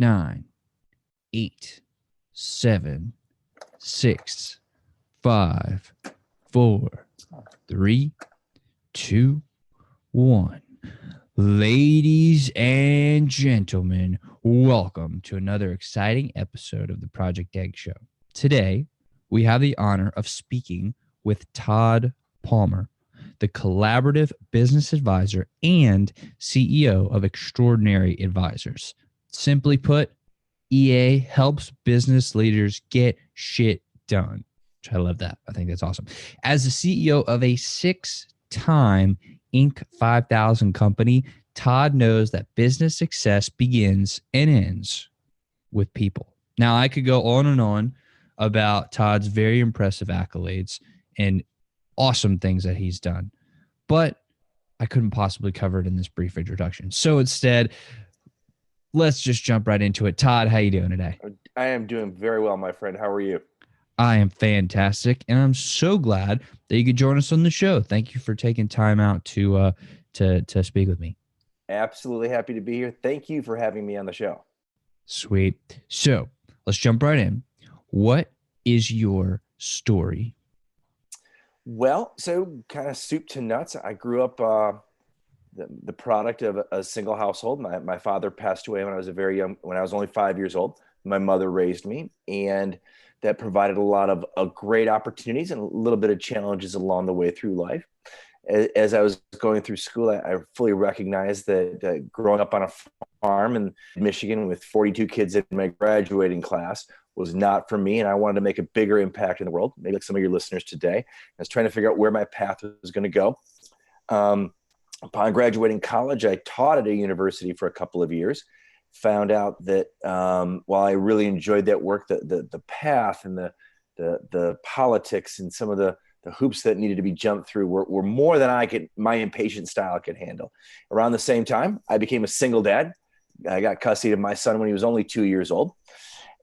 9, 8, 7, 6, 5, 4, 3, 2, 1. Ladies and gentlemen, welcome to another exciting episode of the Project Egg Show. Today, we have the honor of speaking with Todd Palmer, the collaborative business advisor and CEO of Extraordinary Advisors. Simply put, EA helps business leaders get shit done. Which I love that. I think that's awesome. As the CEO of a 6-time Inc. 5000 company, Todd knows that business success begins and ends with people. Now, I could go on and on about Todd's very impressive accolades and awesome things that he's done, but I couldn't possibly cover it in this brief introduction. So instead, let's just jump right into it. Todd, how you doing today? I am doing very well, my friend. How are you? I am fantastic, and I'm so glad that you could join us on the show. Thank you for taking time out to speak with me. Absolutely happy to be here. Thank you for having me on the show. Sweet. So let's jump right in. What is your story? Well, so kind of soup to nuts. I grew up the product of a single household. My father passed away when I was when I was only 5 years old. My mother raised me, and that provided a lot of great opportunities and a little bit of challenges along the way through life. As I was going through school, I fully recognized that growing up on a farm in Michigan with 42 kids in my graduating class was not for me, and I wanted to make a bigger impact in the world, maybe like some of your listeners today. I was trying to figure out where my path was going to go. Upon graduating college, I taught at a university for a couple of years. Found out that while I really enjoyed that work, the path and the politics and some of the hoops that needed to be jumped through were more than my impatient style could handle. Around the same time, I became a single dad. I got custody of my son when he was only 2 years old.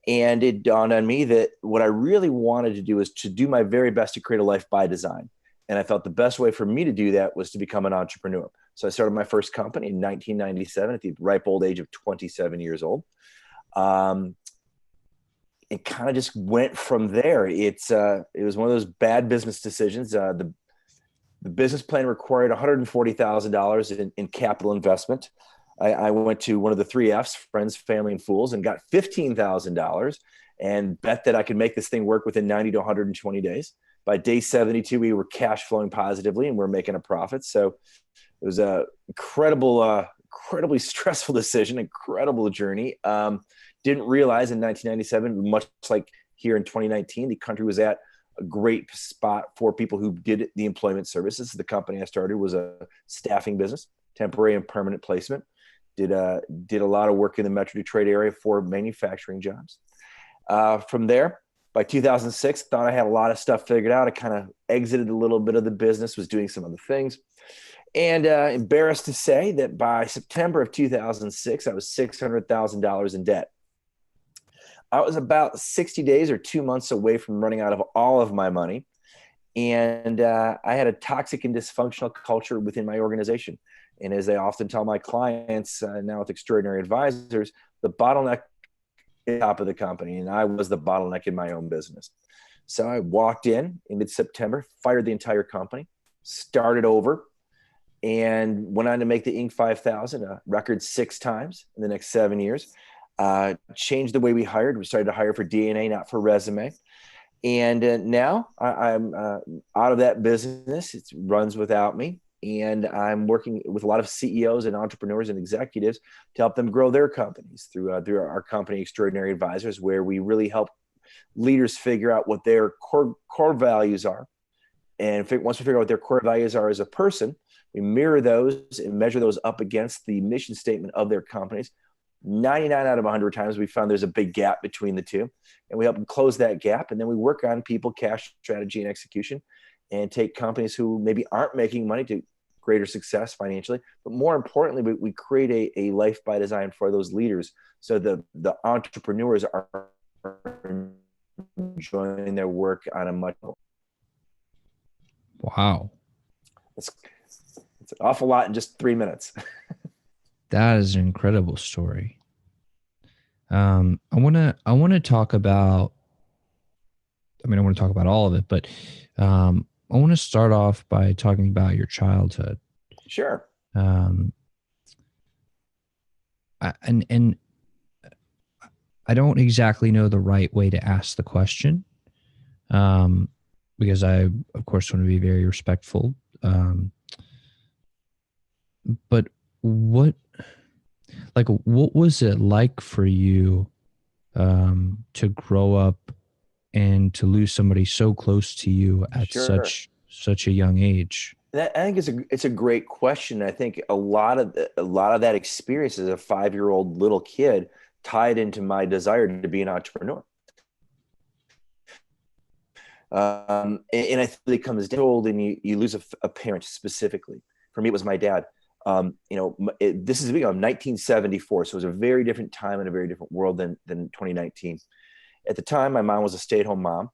And it dawned on me that what I really wanted to do was to do my very best to create a life by design. And I felt the best way for me to do that was to become an entrepreneur. So I started my first company in 1997 at the ripe old age of 27 years old. It kind of just went from there. It was one of those bad business decisions. The business plan required $140,000 in capital investment. I went to one of the 3 F's, friends, family, and fools, and got $15,000 and bet that I could make this thing work within 90 to 120 days. By day 72, we were cash flowing positively and we're making a profit. So it was a incredibly stressful decision, incredible journey. Didn't realize in 1997, much like here in 2019, the country was at a great spot for people who did the employment services. The company I started was a staffing business, temporary and permanent placement. Did a lot of work in the Metro Detroit area for manufacturing jobs. From there, by 2006, thought I had a lot of stuff figured out. I kind of exited a little bit of the business, was doing some other things. And embarrassed to say that by September of 2006, I was $600,000 in debt. I was about 60 days or 2 months away from running out of all of my money. And I had a toxic and dysfunctional culture within my organization. And as I often tell my clients now with Extraordinary Advisors, the bottleneck is top of the company. And I was the bottleneck in my own business. So I walked in mid-September, fired the entire company, started over, and went on to make the Inc. 5000 a record 6 times in the next 7 years. Changed the way we hired. We started to hire for DNA, not for resume. And now I'm out of that business. It runs without me. And I'm working with a lot of CEOs and entrepreneurs and executives to help them grow their companies through our company, Extraordinary Advisors, where we really help leaders figure out what their core values are. And once we figure out what their core values are as a person, we mirror those and measure those up against the mission statement of their companies. 99 out of 100 times we found there's a big gap between the two, and we help them close that gap. And then we work on people, cash, strategy, and execution, and take companies who maybe aren't making money to greater success financially. But more importantly, we create a life by design for those leaders, so the entrepreneurs are enjoying their work on a much. Wow. It's an awful lot in just 3 minutes. That is an incredible story. I want to talk about. I mean, I want to talk about all of it, but I want to start off by talking about your childhood. Sure. Um, and I don't exactly know the right way to ask the question, um, because I, of course, want to be very respectful. Um, but what, what was it like for you to grow up and to lose somebody so close to you at Sure. such a young age? I think it's a great question. I think a lot of that experience as a 5 year old little kid tied into my desire to be an entrepreneur. And I think it comes down old and you lose a parent specifically. For me, it was my dad. This is 1974, so it was a very different time and a very different world than 2019. At the time, my mom was a stay-at-home mom.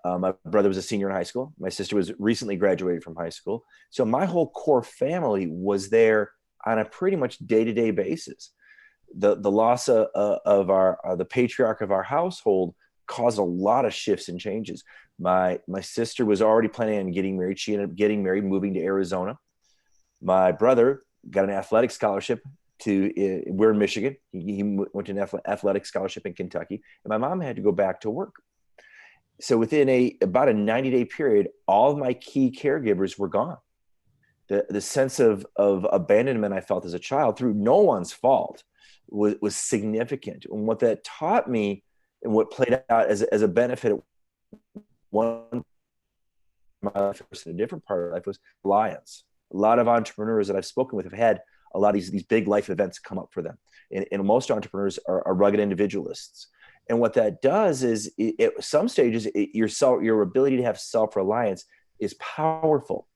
My brother was a senior in high school. My sister was recently graduated from high school. So my whole core family was there on a pretty much day-to-day basis. The loss of our the patriarch of our household caused a lot of shifts and changes. My sister was already planning on getting married. She ended up getting married, moving to Arizona. My brother got an athletic scholarship to we're in Michigan. He went to an athletic scholarship in Kentucky, and my mom had to go back to work. So within about a 90-day period, all of my key caregivers were gone. The sense of abandonment I felt as a child through no one's fault was significant. And what that taught me and what played out as a benefit at one my life in a different part of life was reliance. A lot of entrepreneurs that I've spoken with have had a lot of these big life events come up for them. And most entrepreneurs are rugged individualists. And what that does is at some stages, your ability to have self-reliance is powerful.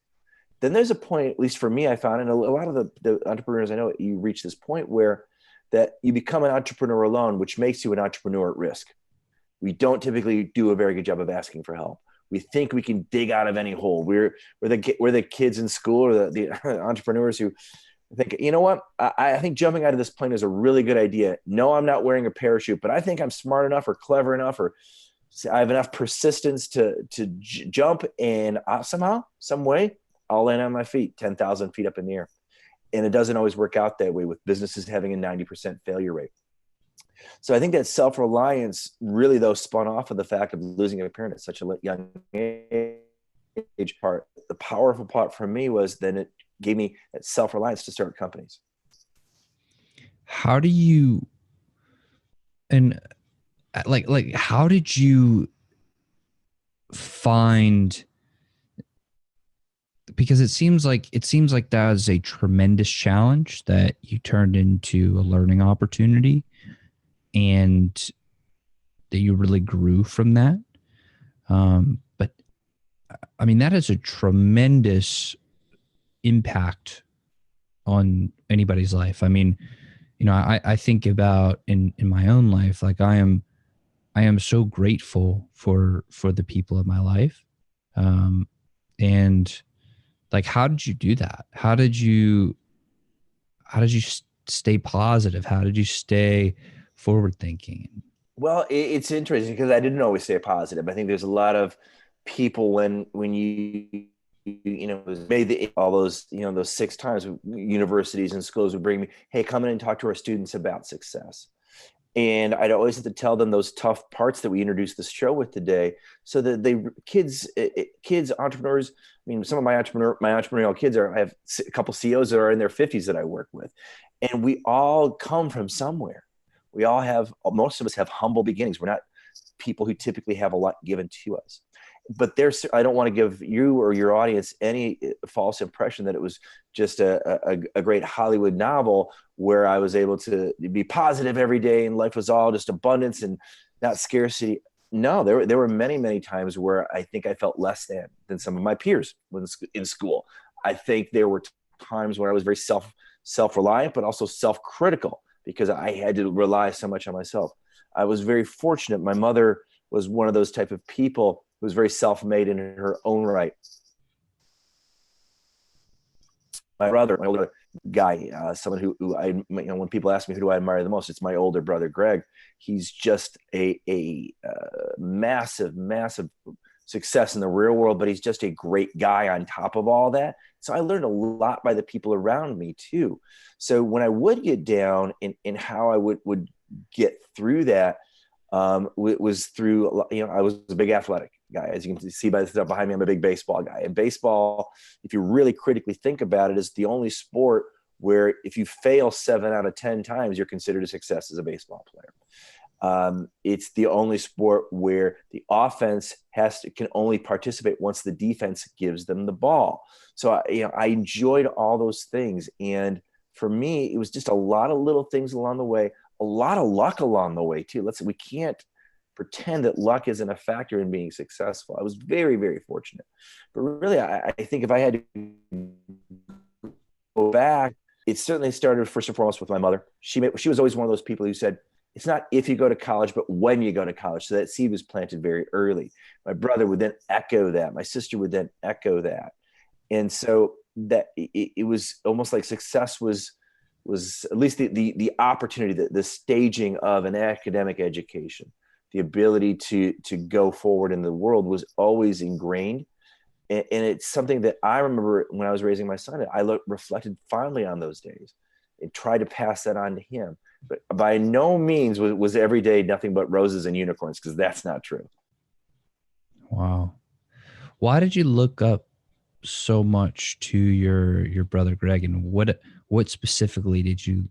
Then there's a point, at least for me, I found, and a lot of the entrepreneurs I know, you reach this point where that you become an entrepreneur alone, which makes you an entrepreneur at risk. We don't typically do a very good job of asking for help. We think we can dig out of any hole. We're the kids in school or the entrepreneurs who think, you know what? I think jumping out of this plane is a really good idea. No, I'm not wearing a parachute, but I think I'm smart enough or clever enough or I have enough persistence to jump, and somehow, some way, I'll land on my feet 10,000 feet up in the air. And it doesn't always work out that way, with businesses having a 90% failure rate. So I think that self-reliance really, though, spun off of the fact of losing a parent at such a young age. Part, the powerful part for me was then it gave me that self-reliance to start companies. How do you, and how did you find, because it seems like that was a tremendous challenge that you turned into a learning opportunity, and that you really grew from that. But I mean, that is a tremendous impact on anybody's life. I mean, I think about in my own life, like I am so grateful for the people of my life. And like, how did you do that? How did you stay positive? How did you stay forward thinking? Well, it's interesting because I didn't always stay positive. I think there's a lot of people when made all those those 6 times universities and schools would bring me, hey, come in and talk to our students about success. And I'd always have to tell them those tough parts that we introduced this show with today, so that kids, entrepreneurs. I mean, some of my entrepreneurial kids I have a couple CEOs that are in their 50s that I work with, and we all come from somewhere. Most of us have humble beginnings. We're not people who typically have a lot given to us. But I don't want to give you or your audience any false impression that it was just a great Hollywood novel where I was able to be positive every day and life was all just abundance and not scarcity. No, there were many, many times where I think I felt less than some of my peers when in school. I think there were times where I was very self-reliant, but also self-critical because I had to rely so much on myself. I was very fortunate. My mother was one of those type of people who was very self-made in her own right. My older brother, guy, someone who I, when people ask me who do I admire the most, it's my older brother, Greg. He's just a massive, massive success in the real world, but he's just a great guy on top of all that. So I learned a lot by the people around me too. So when I would get down in how I would get through that, was through, I was a big athletic guy. As you can see by the stuff behind me, I'm a big baseball guy. And baseball, if you really critically think about it, is the only sport where if you fail 7 out of 10 times, you're considered a success as a baseball player. It's the only sport where the offense can only participate once the defense gives them the ball. So I enjoyed all those things. And for me, it was just a lot of little things along the way, a lot of luck along the way too. We can't pretend that luck isn't a factor in being successful. I was very, very fortunate. But really, I think if I had to go back, it certainly started first and foremost with my mother. She was always one of those people who said, it's not if you go to college, but when you go to college. So that seed was planted very early. My brother would then echo that. My sister would then echo that. And so that it was almost like success was at least the opportunity, the staging of an academic education, the ability to go forward in the world was always ingrained. And it's something that I remember when I was raising my son, I reflected fondly on those days and tried to pass that on to him. But by no means was every day nothing but roses and unicorns, because that's not true. Wow. Why did you look up so much to your brother Greg, and what specifically did you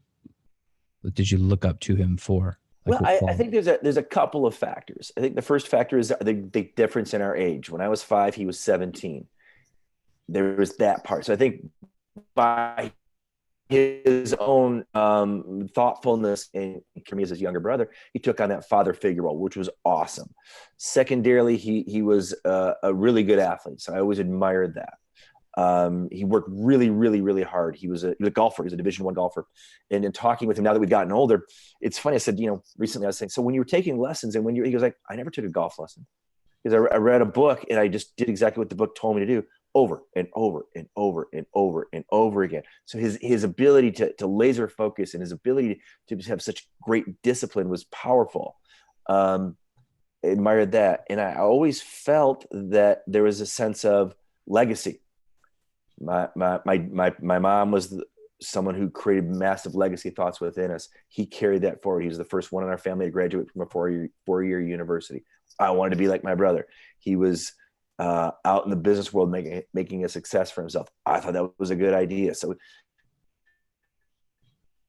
look up to him for? Well, I think there's a couple of factors. I think the first factor is the difference in our age. When I was 5, he was 17. There was that part. So I think by his own thoughtfulness and for me as his younger brother, he took on that father figure role, which was awesome. Secondarily, he was a really good athlete. So I always admired that. He worked really, really, really hard. He was a golfer. He was a Division I golfer. And in talking with him now that we've gotten older, it's funny. I said, recently I was saying, so when you were taking lessons and he goes like, I never took a golf lesson, because I read a book and I just did exactly what the book told me to do over and over and over and over and over again. So his ability to laser focus and his ability to just have such great discipline was powerful. I admired that. And I always felt that there was a sense of legacy. My mom was someone who created massive legacy thoughts within us. He carried that forward. He was the first one in our family to graduate from a four-year university. I wanted to be like my brother. He was out in the business world making a success for himself. I thought that was a good idea.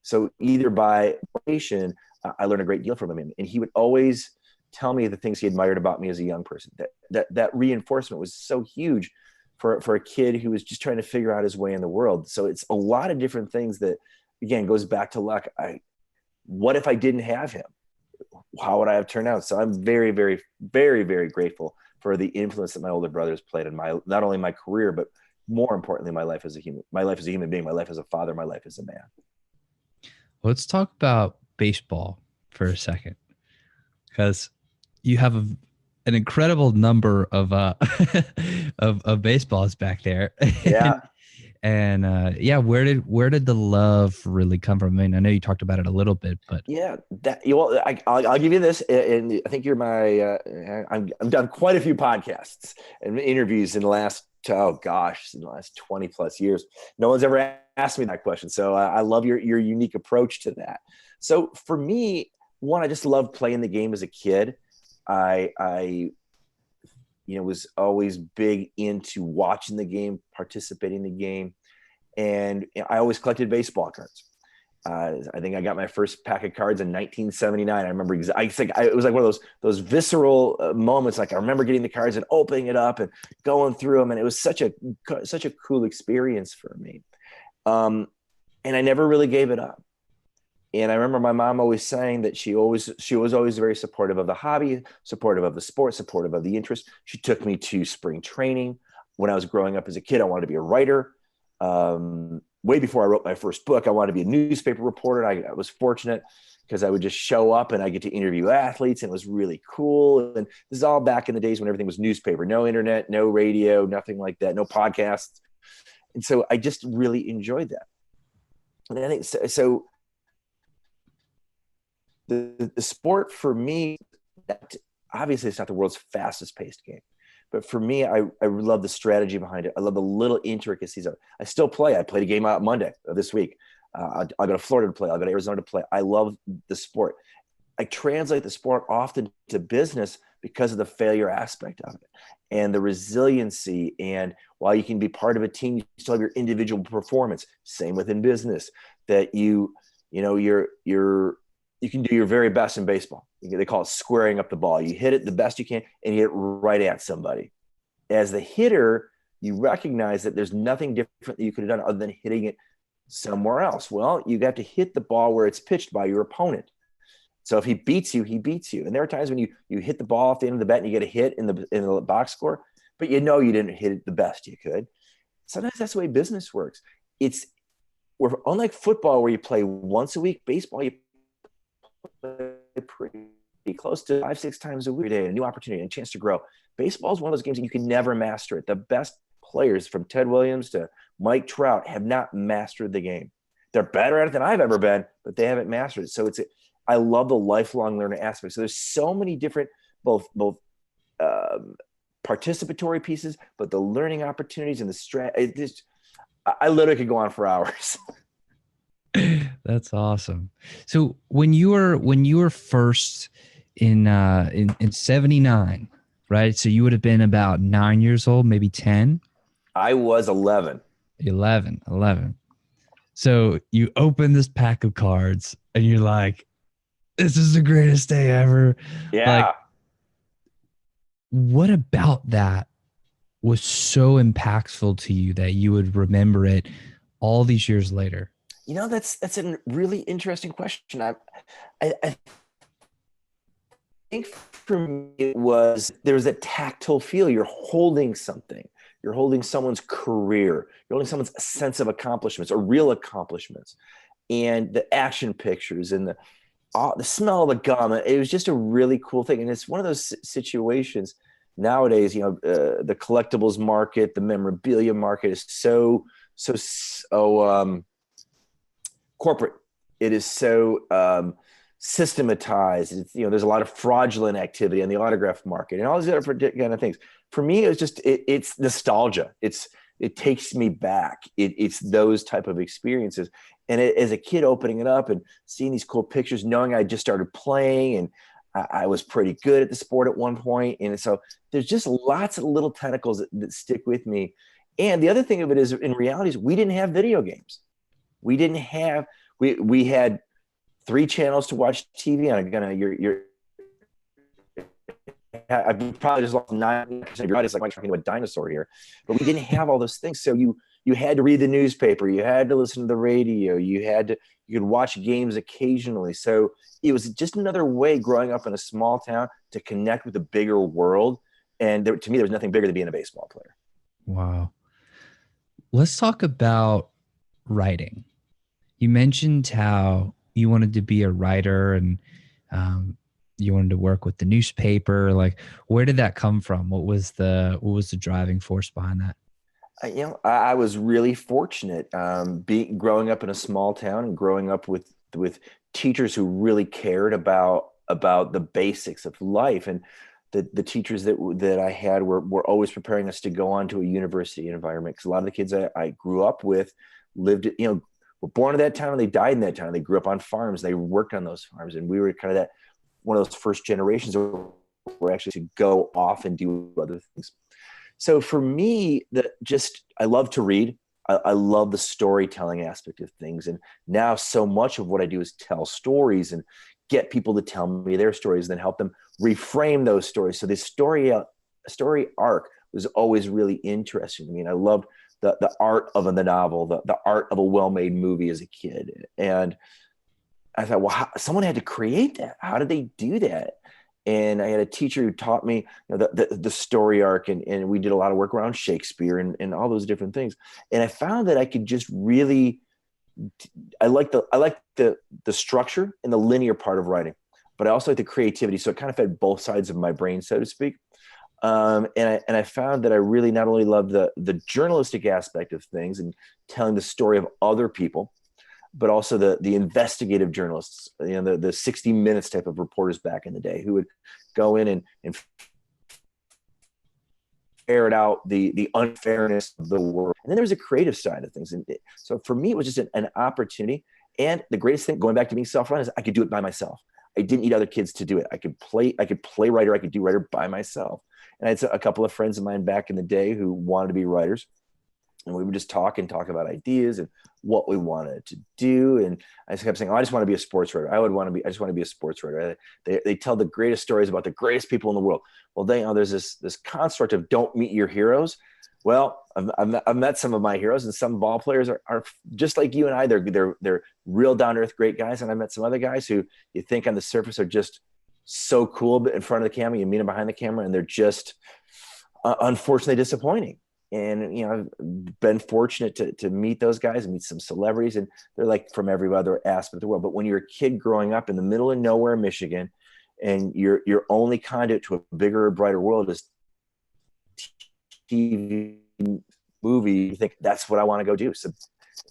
So either by patient, I learned a great deal from him, and he would always tell me the things he admired about me as a young person. That reinforcement was so huge for a kid who was just trying to figure out his way in the world. So it's a lot of different things that, again, goes back to luck. What if I didn't have him? How would I have turned out? So I'm very, very, very, very grateful for the influence that my older brothers played in not only my career, but more importantly, my life as a human being, my life as a father, my life as a man. Let's talk about baseball for a second, because you have an incredible number of of baseballs back there. Yeah. And where did the love really come from? I mean, I know you talked about it a little bit, but yeah, I'll give you this, and I think you're my. I've done quite a few podcasts and interviews in the last 20 plus years. No one's ever asked me that question, so I love your unique approach to that. So for me, one, I just loved playing the game as a kid. I was always big into watching the game, participating in the game. And I always collected baseball cards. I think I got my first pack of cards in 1979. I remember, I think it was like one of those visceral moments. Like I remember getting the cards and opening it up and going through them. And it was such a cool experience for me. And I never really gave it up. And I remember my mom always saying that she was always very supportive of the hobby, supportive of the sport, supportive of the interest. She took me to spring training. When I was growing up as a kid, I wanted to be a writer. Way before I wrote my first book, I wanted to be a newspaper reporter. I was fortunate because I would just show up and I get to interview athletes, and it was really cool. And this is all back in the days when everything was newspaper, no internet, no radio, nothing like that, no podcasts. And so I just really enjoyed that. And I think so the sport for me, obviously it's not the world's fastest paced game, but for me, I love the strategy behind it. I love the little intricacies of it. I still play. I played a game out Monday this week. I'll go to Florida to play. I'll go to Arizona to play. I love the sport. I translate the sport often to business because of the failure aspect of it and the resiliency. And while you can be part of a team, you still have your individual performance. Same within business, that you can do your very best in baseball. They call it squaring up the ball. You hit it the best you can and you hit it right at somebody. As the hitter, you recognize that there's nothing different that you could have done other than hitting it somewhere else. Well, you got to hit the ball where it's pitched by your opponent. So if he beats you, he beats you. And there are times when you hit the ball off the end of the bat and you get a hit in the box score, but you didn't hit it the best you could. Sometimes that's the way business works. We're unlike football where you play once a week. Baseball, you play pretty close to 5-6 times a week, every day, a new opportunity and a chance to grow. Baseball is one of those games that you can never master it. The best players, from Ted Williams to Mike Trout, have not mastered the game. They're better at it than I've ever been, but they haven't mastered it. So I love the lifelong learning aspect. So there's so many different, both participatory pieces, but the learning opportunities and the I literally could go on for hours. That's awesome. So when you were first in 79, right? So you would have been about 9 years old, maybe 10. I was 11. 11. So you open this pack of cards and you're like, this is the greatest day ever. Yeah. Like, what about that was so impactful to you that you would remember it all these years later? That's a really interesting question. I think for me there was a tactile feel. You're holding something. You're holding someone's career. You're holding someone's sense of accomplishments or real accomplishments, and the action pictures and the smell of the gum. It was just a really cool thing. And it's one of those situations nowadays, the collectibles market, the memorabilia market is so corporate. It is so systematized. There's a lot of fraudulent activity in the autograph market and all these other kind of things. For me, it's just, it's nostalgia. It takes me back. It's those type of experiences. And as a kid opening it up and seeing these cool pictures, knowing I just started playing and I was pretty good at the sport at one point. And so there's just lots of little tentacles that stick with me. And the other thing of it is, in reality, is we didn't have video games. We didn't have, we had 3 channels to watch TV on. I probably just lost 9% of your audience, like talking to a dinosaur here, but we didn't have all those things. So you had to read the newspaper, you had to listen to the radio, you could watch games occasionally. So it was just another way, growing up in a small town, to connect with the bigger world. And to me, there was nothing bigger than being a baseball player. Wow. Let's talk about writing. You mentioned how you wanted to be a writer and you wanted to work with the newspaper. Like, where did that come from? What was the driving force behind that? I was really fortunate, growing up in a small town and growing up with teachers who really cared about the basics of life. And the teachers that I had were always preparing us to go on to a university environment. Because a lot of the kids I grew up with were born in that town and they died in that town. They grew up on farms. They worked on those farms. And we were kind of one of those first generations who were actually to go off and do other things. So for me, I love to read. I love the storytelling aspect of things. And now so much of what I do is tell stories and get people to tell me their stories, and then help them reframe those stories. So this story arc was always really interesting to me. And I loved the art of the novel, the art of a well-made movie as a kid. And I thought, well, someone had to create that. How did they do that? And I had a teacher who taught me the story arc, and we did a lot of work around Shakespeare and all those different things. And I found that I could just really, I like the structure and the linear part of writing, but I also like the creativity. So it kind of fed both sides of my brain, so to speak. And I found that I really not only love the journalistic aspect of things and telling the story of other people, but also the investigative journalists, the 60 Minutes type of reporters back in the day who would go in and ferret out the unfairness of the world. And then there was a creative side of things. And so for me, it was just an opportunity. And the greatest thing, going back to being self-run, is I could do it by myself. I didn't need other kids to do it. I could play writer. I could do writer by myself. And I had a couple of friends of mine back in the day who wanted to be writers. And we would just talk about ideas and what we wanted to do. And I just kept saying, oh, I just want to be a sports writer. I just want to be a sports writer. They tell the greatest stories about the greatest people in the world. Well, there's this construct of don't meet your heroes. Well, I've met some of my heroes, and some ball players are just like you and I. They're real down to earth, great guys. And I met some other guys who you think on the surface are just so cool, but in front of the camera, you meet them behind the camera, and they're just unfortunately disappointing. And, I've been fortunate to meet those guys and meet some celebrities, and they're like from every other aspect of the world. But when you're a kid growing up in the middle of nowhere, Michigan, and your only conduit to a bigger, brighter world is TV, movie, you think that's what I want to go do. So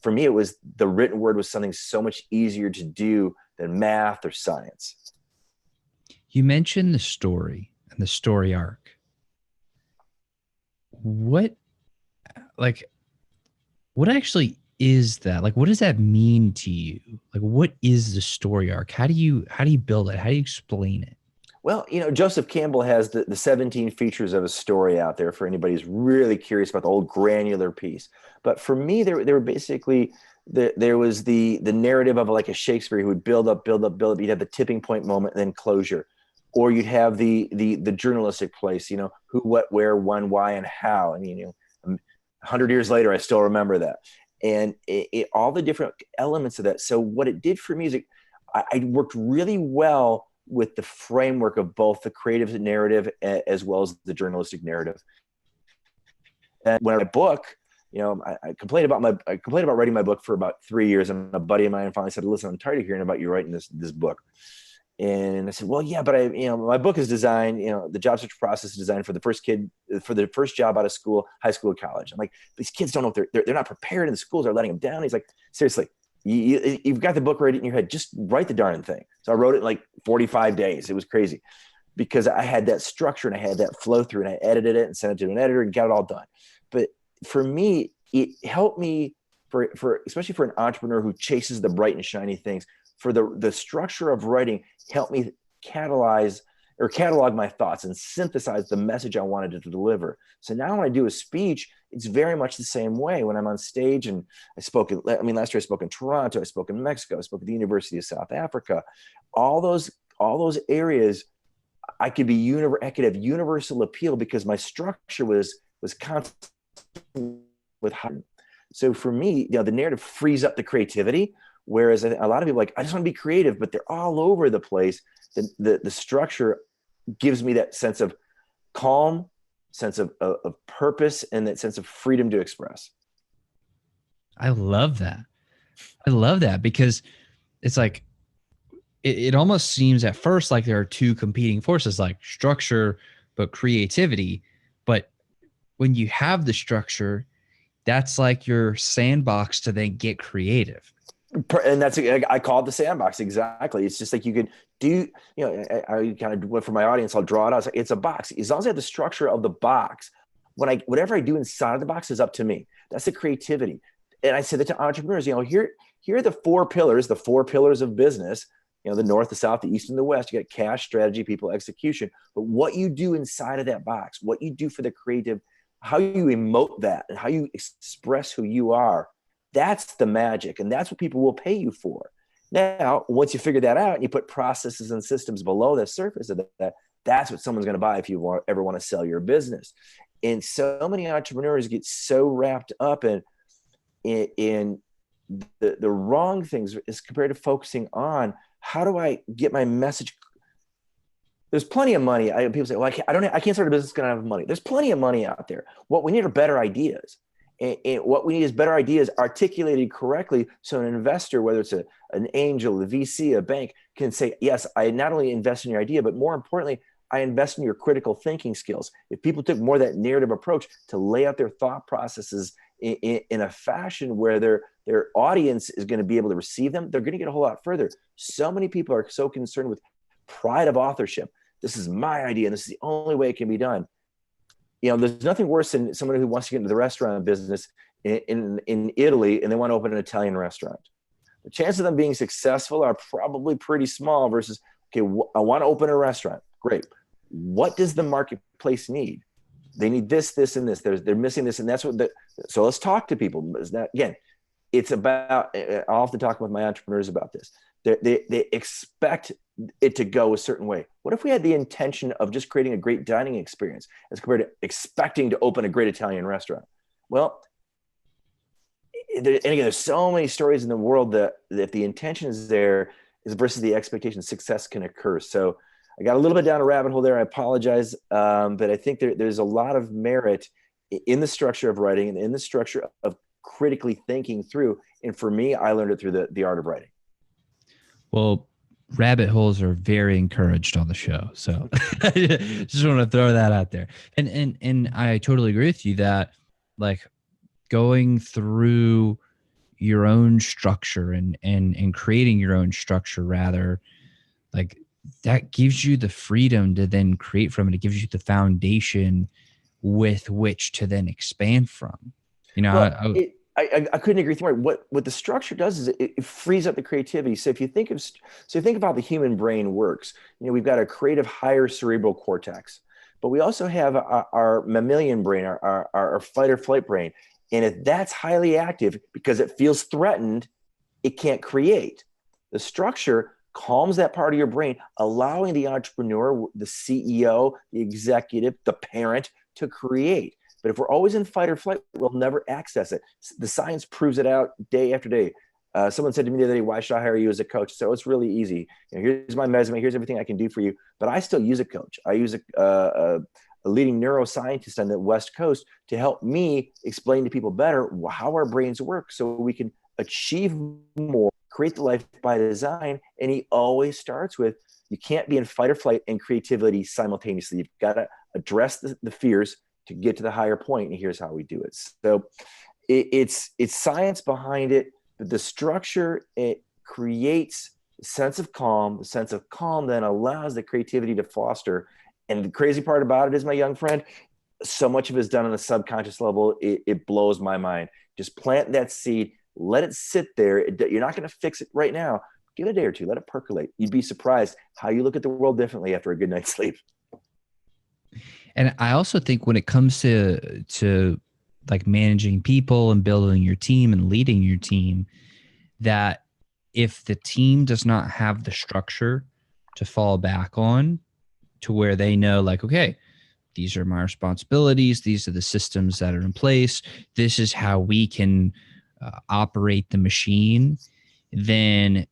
for me, it was the written word was something so much easier to do than math or science. You mentioned the story and the story arc. What actually is that? Like, what does that mean to you? Like, what is the story arc? How do you build it? How do you explain it? Well, Joseph Campbell has the 17 features of a story out there for anybody who's really curious about the old granular piece. But for me, there were basically there was the narrative of like a Shakespeare who would build up. You'd have the tipping point moment and then closure. Or you'd have the journalistic place, who, what, where, when, why, and how. I mean, 100 years later, I still remember that. And all the different elements of that. So what it did for me is I worked really well with the framework of both the creative narrative as well as the journalistic narrative. And when I book, I complained about writing my book for about 3 years, and a buddy of mine finally said, "Listen, I'm tired of hearing about you writing this book." And I said, well, yeah, but my book is designed, the job search process is designed for the first job out of school, high school, or college. I'm like, these kids don't know if they're not prepared, and the schools are letting them down. He's like, seriously, you've got the book right in your head. Just write the darn thing. So I wrote it in like 45 days. It was crazy because I had that structure and I had that flow through, and I edited it and sent it to an editor and got it all done. But for me, it helped me especially for an entrepreneur who chases the bright and shiny things. For the structure of writing helped me catalog my thoughts and synthesize the message I wanted to deliver. So now when I do a speech, it's very much the same way. When I'm on stage, and last year I spoke in Toronto, I spoke in Mexico, I spoke at the University of South Africa, all those areas, I could have universal appeal because my structure was constant with high. So for me, the narrative frees up the creativity. Whereas a lot of people I just want to be creative, but they're all over the place. The structure gives me that sense of calm, sense of purpose, and that sense of freedom to express. I love that because it's like, it almost seems at first like there are two competing forces, like structure, but creativity. But when you have the structure, that's like your sandbox to then get creative. And I call it the sandbox. Exactly. It's just like you could do, I kind of went for my audience. I'll draw it out. It's a box. As long as I have the structure of the box, whatever I do inside of the box is up to me. That's the creativity. And I say that to entrepreneurs, here are the four pillars of business, the North, the South, the East, and the West. You got cash, strategy, people, execution. But what you do inside of that box, what you do for the creative, how you emote that and how you express who you are, that's the magic, and that's what people will pay you for. Now, once you figure that out and you put processes and systems below the surface of that, that's what someone's going to buy if you ever want to sell your business. And so many entrepreneurs get so wrapped up in the wrong things as compared to focusing on how do I get my message. There's plenty of money. People say, well, I can't start a business because I don't have money. There's plenty of money out there. What we need are better ideas. And what we need is better ideas articulated correctly, so an investor, whether it's an angel, a VC, a bank, can say, yes, I not only invest in your idea, but more importantly, I invest in your critical thinking skills. If people took more of that narrative approach to lay out their thought processes in a fashion where their audience is going to be able to receive them, they're going to get a whole lot further. So many people are so concerned with pride of authorship. This is my idea, and this is the only way it can be done. There's nothing worse than someone who wants to get into the restaurant business in Italy, and they want to open an Italian restaurant. The chances of them being successful are probably pretty small versus, okay, I want to open a restaurant. Great. What does the marketplace need? They need this, this, and this. They're missing this, and that's what. So let's talk to people. Again, it's about. I'll have to talk with my entrepreneurs about this. They expect it to go a certain way. What if we had the intention of just creating a great dining experience as compared to expecting to open a great Italian restaurant? Well, and again, there's so many stories in the world that if the intention is there, is versus the expectation, success can occur. So I got a little bit down a rabbit hole there. I apologize, but I think there's a lot of merit in the structure of writing and in the structure of critically thinking through. And for me, I learned it through the art of writing. Well, rabbit holes are very encouraged on the show. So I just want to throw that out there. And I totally agree with you that like going through your own structure and creating your own structure, rather, like that gives you the freedom to then create from it. It gives you the foundation with which to then expand from. Well, I couldn't agree with you more. What the structure does is it frees up the creativity. So if you think of how the human brain works, we've got a creative higher cerebral cortex, but we also have our mammalian brain, our fight or flight brain. And if that's highly active because it feels threatened, it can't create. The structure calms that part of your brain, allowing the entrepreneur, the CEO, the executive, the parent to create. But if we're always in fight or flight, we'll never access it. The science proves it out day after day. Someone said to me the other day, why should I hire you as a coach? So it's really easy. Here's my resume. Here's everything I can do for you. But I still use a coach. I use a leading neuroscientist on the West Coast to help me explain to people better how our brains work so we can achieve more, create the life by design. And he always starts with, you can't be in fight or flight and creativity simultaneously. You've got to address the fears to get to the higher point, and here's how we do it. So it's science behind it, but the structure, it creates a sense of calm. The sense of calm then allows the creativity to foster. And the crazy part about it is, my young friend, so much of it is done on a subconscious level. It blows my mind. Just plant that seed, let it sit there. You're not going to fix it right now. Give it a day or two, let it percolate. You'd be surprised how you look at the world differently after a good night's sleep. And I also think when it comes to like managing people and building your team and leading your team, that if the team does not have the structure to fall back on, to where they know like, okay, these are my responsibilities, these are the systems that are in place, this is how we can operate the machine, then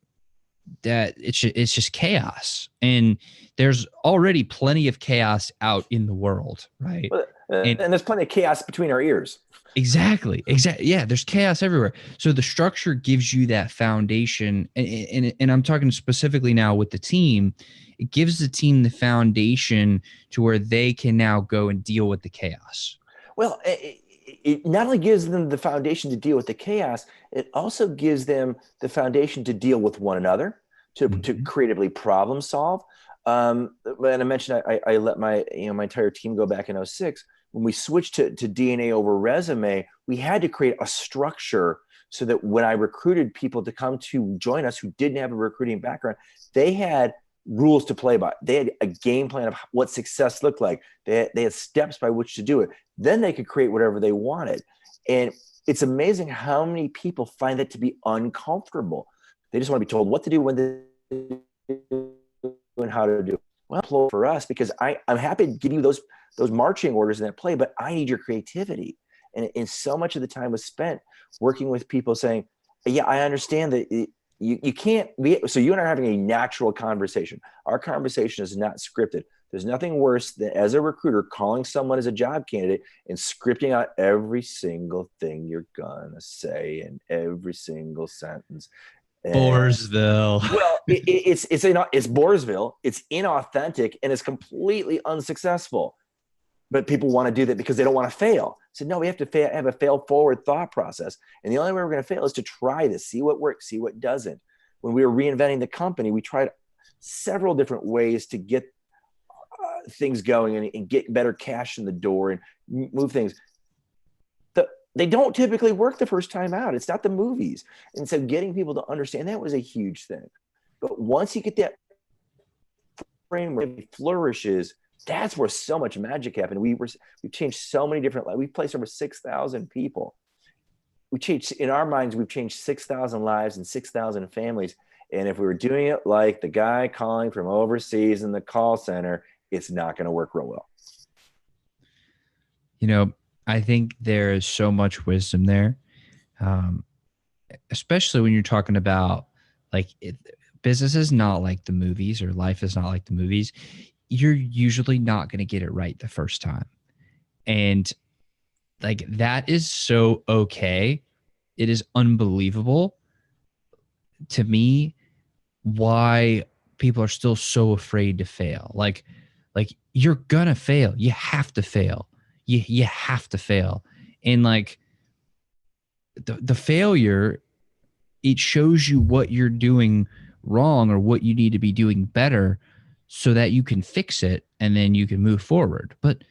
that it's just chaos. And there's already plenty of chaos out in the world, right? And there's plenty of chaos between our ears. Exactly. Yeah, there's chaos everywhere. So the structure gives you that foundation. And I'm talking specifically now with the team. It gives the team the foundation to where they can now go and deal with the chaos. Well, it not only gives them the foundation to deal with the chaos, it also gives them the foundation to deal with one another, to creatively problem solve. And I mentioned I let my entire team go back in 2006. When we switched to DNA over resume, we had to create a structure so that when I recruited people to come to join us who didn't have a recruiting background, they had rules to play by. They had a game plan of what success looked like. They had steps by which to do it. Then they could create whatever they wanted. And it's amazing how many people find that to be uncomfortable. They just want to be told what to do, when to do, and how to do it. Well, for us, because I'm happy to give you those marching orders in that play, but I need your creativity. And so much of the time was spent working with people saying, yeah, I understand that you can't be, so you and I are having a natural conversation. Our conversation is not scripted. There's nothing worse than, as a recruiter, calling someone as a job candidate and scripting out every single thing you're gonna say in every single sentence. Boresville. Well, it's Boresville. It's inauthentic and it's completely unsuccessful. but people want to do that because they don't want to fail. So no, we have to have a fail forward thought process. And the only way we're going to fail is to try this, see what works, see what doesn't. When we were reinventing the company, we tried several different ways to get things going and get better cash in the door and move things. They don't typically work the first time out. It's not the movies. And so getting people to understand that was a huge thing. But once you get that framework flourishes, that's where so much magic happened. We've changed so many different lives. We've placed over 6,000 people. In our minds, we've changed 6,000 lives and 6,000 families. And if we were doing it like the guy calling from overseas in the call center, it's not going to work real well. I think there is so much wisdom there, especially when you're talking about business is not like the movies, or life is not like the movies. You're usually not going to get it right the first time. And that is so okay. It is unbelievable to me why people are still so afraid to fail. Like you're going to fail. You have to fail. You have to fail. And the failure, it shows you what you're doing wrong or what you need to be doing better so that you can fix it and then you can move forward. But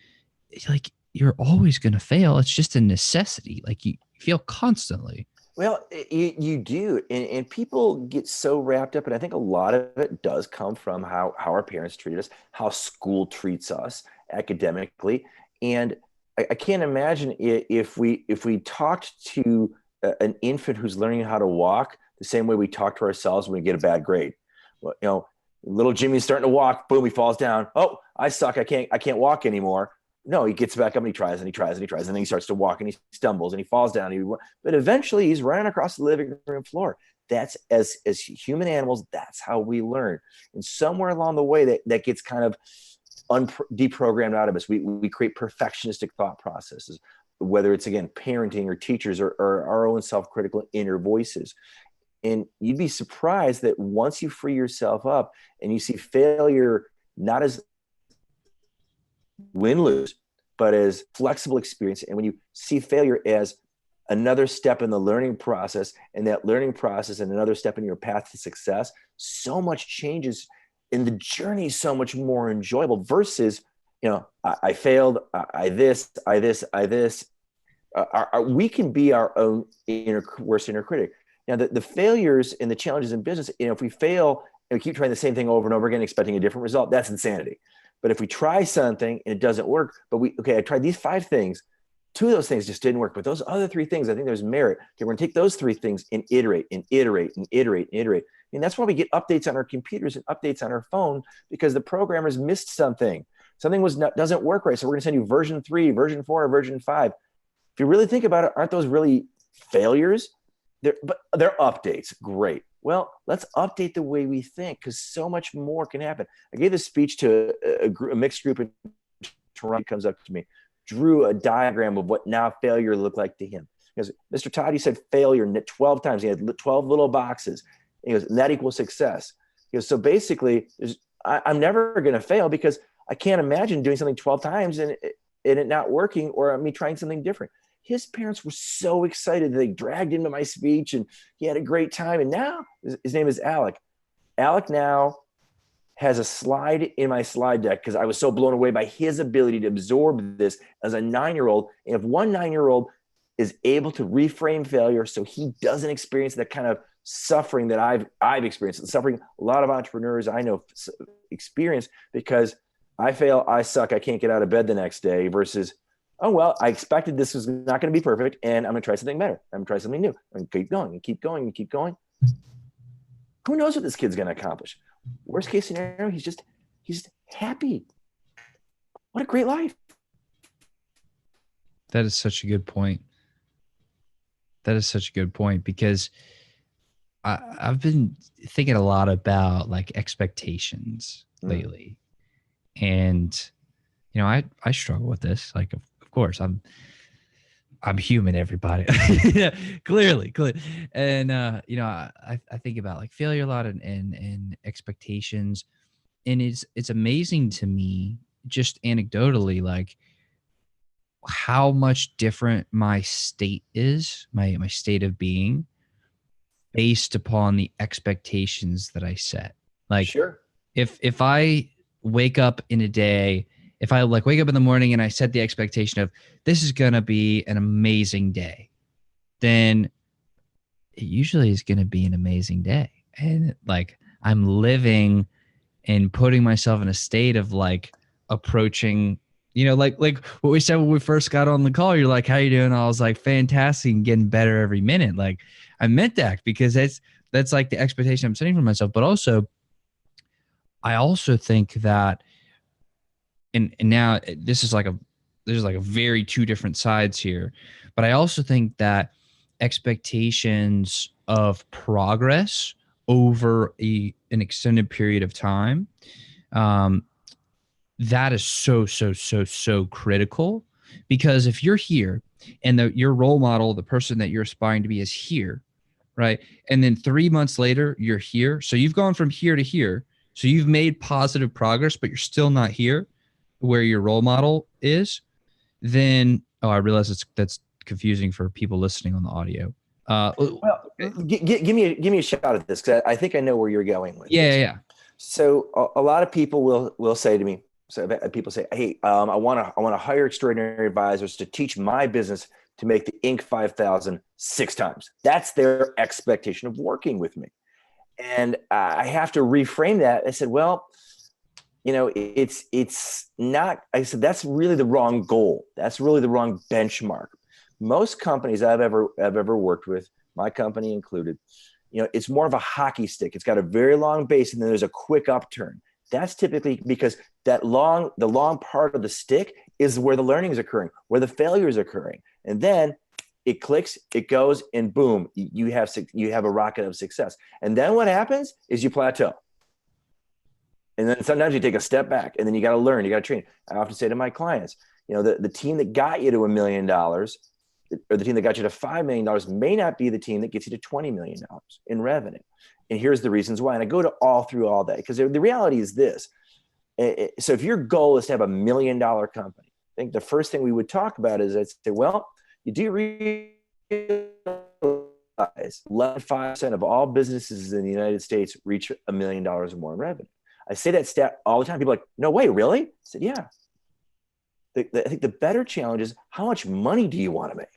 you're always going to fail. It's just a necessity. You feel constantly. Well, you do. And people get so wrapped up. And I think a lot of it does come from how our parents treated us, how school treats us academically. And I can't imagine if we talked to an infant who's learning how to walk the same way we talk to ourselves when we get a bad grade. Well, little Jimmy's starting to walk, boom, he falls down. Oh, I suck. I can't walk anymore. No, he gets back up and he tries and he tries and he tries. And then he starts to walk and he stumbles and he falls down. But eventually he's running across the living room floor. That's as human animals, that's how we learn. And somewhere along the way that gets kind of deprogrammed out of us. We create perfectionistic thought processes, whether it's, again, parenting or teachers or our own self-critical inner voices. And you'd be surprised that once you free yourself up and you see failure not as win-lose, but as flexible experience, and when you see failure as another step in the learning process, and that learning process and another step in your path to success, so much changes. And the journey is so much more enjoyable versus, I failed, I this. We can be our own worst inner critic. Now, the failures and the challenges in business, if we fail and we keep trying the same thing over and over again, expecting a different result, that's insanity. But if we try something and it doesn't work, I tried these 5 things, 2 of those things just didn't work, but those other 3 things, I think there's merit. Okay, we're gonna take those 3 things and iterate and iterate and iterate and iterate. And that's why we get updates on our computers and updates on our phone, because the programmers missed something. Something doesn't work right. So we're going to send you version 3, version 4, or version 5. If you really think about it, aren't those really failures? They're updates. Great. Well, let's update the way we think, because so much more can happen. I gave this speech to a mixed group in Toronto. Comes up to me, drew a diagram of what now failure looked like to him. He goes, Mr. Todd, you said failure 12 times. He had 12 little boxes. He goes, and that equals success. He goes, so basically, I'm never going to fail because I can't imagine doing something 12 times and it not working, or me trying something different. His parents were so excited that they dragged him to my speech and he had a great time. And now his name is Alec. Alec now has a slide in my slide deck because I was so blown away by his ability to absorb this as a 9-year-old. And if one 9-year-old is able to reframe failure so he doesn't experience that kind of suffering that I've experienced, suffering a lot of entrepreneurs I know experience, because I fail, I suck, I can't get out of bed the next day, versus, oh, well, I expected this was not going to be perfect and I'm going to try something better. I'm going to try something new and keep going and keep going and keep going. Who knows what this kid's going to accomplish? Worst case scenario, he's just happy. What a great life. That is such a good point. Because I've been thinking a lot about expectations lately. And, I struggle with this. Of course, I'm human, everybody. Clearly. And, I think about failure a lot and expectations. And it's amazing to me, just anecdotally, how much different my state is, my state of being, based upon the expectations that I set. Like Sure. if I wake up in a day, if I like wake up in the morning and I set the expectation of this is gonna be an amazing day, then it usually is gonna be an amazing day. And like I'm living and putting myself in a state of like approaching, like what we said when we first got on the call. You're like, how you doing? I was like, fantastic, and getting better every minute. Like I meant that because that's like the expectation I'm setting for myself. But also, I also think that, and now there's like a very two different sides here, but I also think that expectations of progress over an extended period of time, um, that is so critical, because if you're here and your role model, the person that you're aspiring to be, is here, right? And then 3 months later, you're here. So you've gone from here to here. So you've made positive progress, but you're still not here where your role model is. Then, I realize that's confusing for people listening on the audio. Well, give me a shot at this, because I think I know where you're going with Yeah, yeah, this. yeah. So a lot of people will say to me, so people say, hey, I want to hire extraordinary advisors to teach my business to make the Inc. 5,000 6 times. That's their expectation of working with me. And I have to reframe that. I said, well, it's not. I said, that's really the wrong goal. That's really the wrong benchmark. Most companies I've ever worked with, my company included, it's more of a hockey stick. It's got a very long base, and then there's a quick upturn. That's typically because the long part of the stick is where the learning is occurring, where the failure is occurring, and then it clicks, it goes, and boom, you have a rocket of success. And then what happens is you plateau. And then sometimes you take a step back, and then you got to learn, you got to train. I often say to my clients, the team that got you to $1 million, or the team that got you to $5 million, may not be the team that gets you to $20 million in revenue. And here's the reasons why. And I go to through all that, because the reality is this. So if your goal is to have $1 million company, I think the first thing we would talk about is, I'd say, well, you do realize less than 5% of all businesses in the United States reach $1 million or more in revenue. I say that stat all the time. People are like, no way, really? I said, yeah. I think the better challenge is, how much money do you want to make?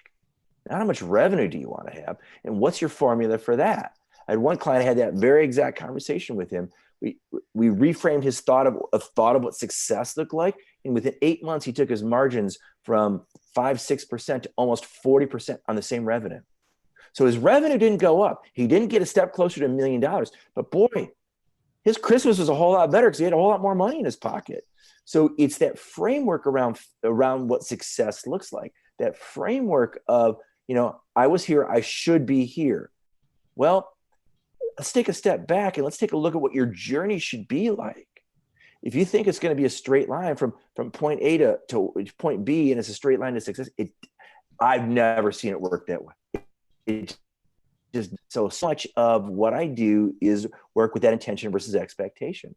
Not how much revenue do you want to have? And what's your formula for that? I had one client, I had that very exact conversation with him. We reframed his thought of what success looked like. And within 8 months, he took his margins from 5-6% to almost 40% on the same revenue. So his revenue didn't go up. He didn't get a step closer to $1 million. But boy, his Christmas was a whole lot better because he had a whole lot more money in his pocket. So it's that framework around what success looks like. That framework of, I was here, I should be here. Well, let's take a step back and let's take a look at what your journey should be like. If you think it's going to be a straight line from point A to point B, and it's a straight line to success, I've never seen it work that way. It just so much of what I do is work with that intention versus expectation.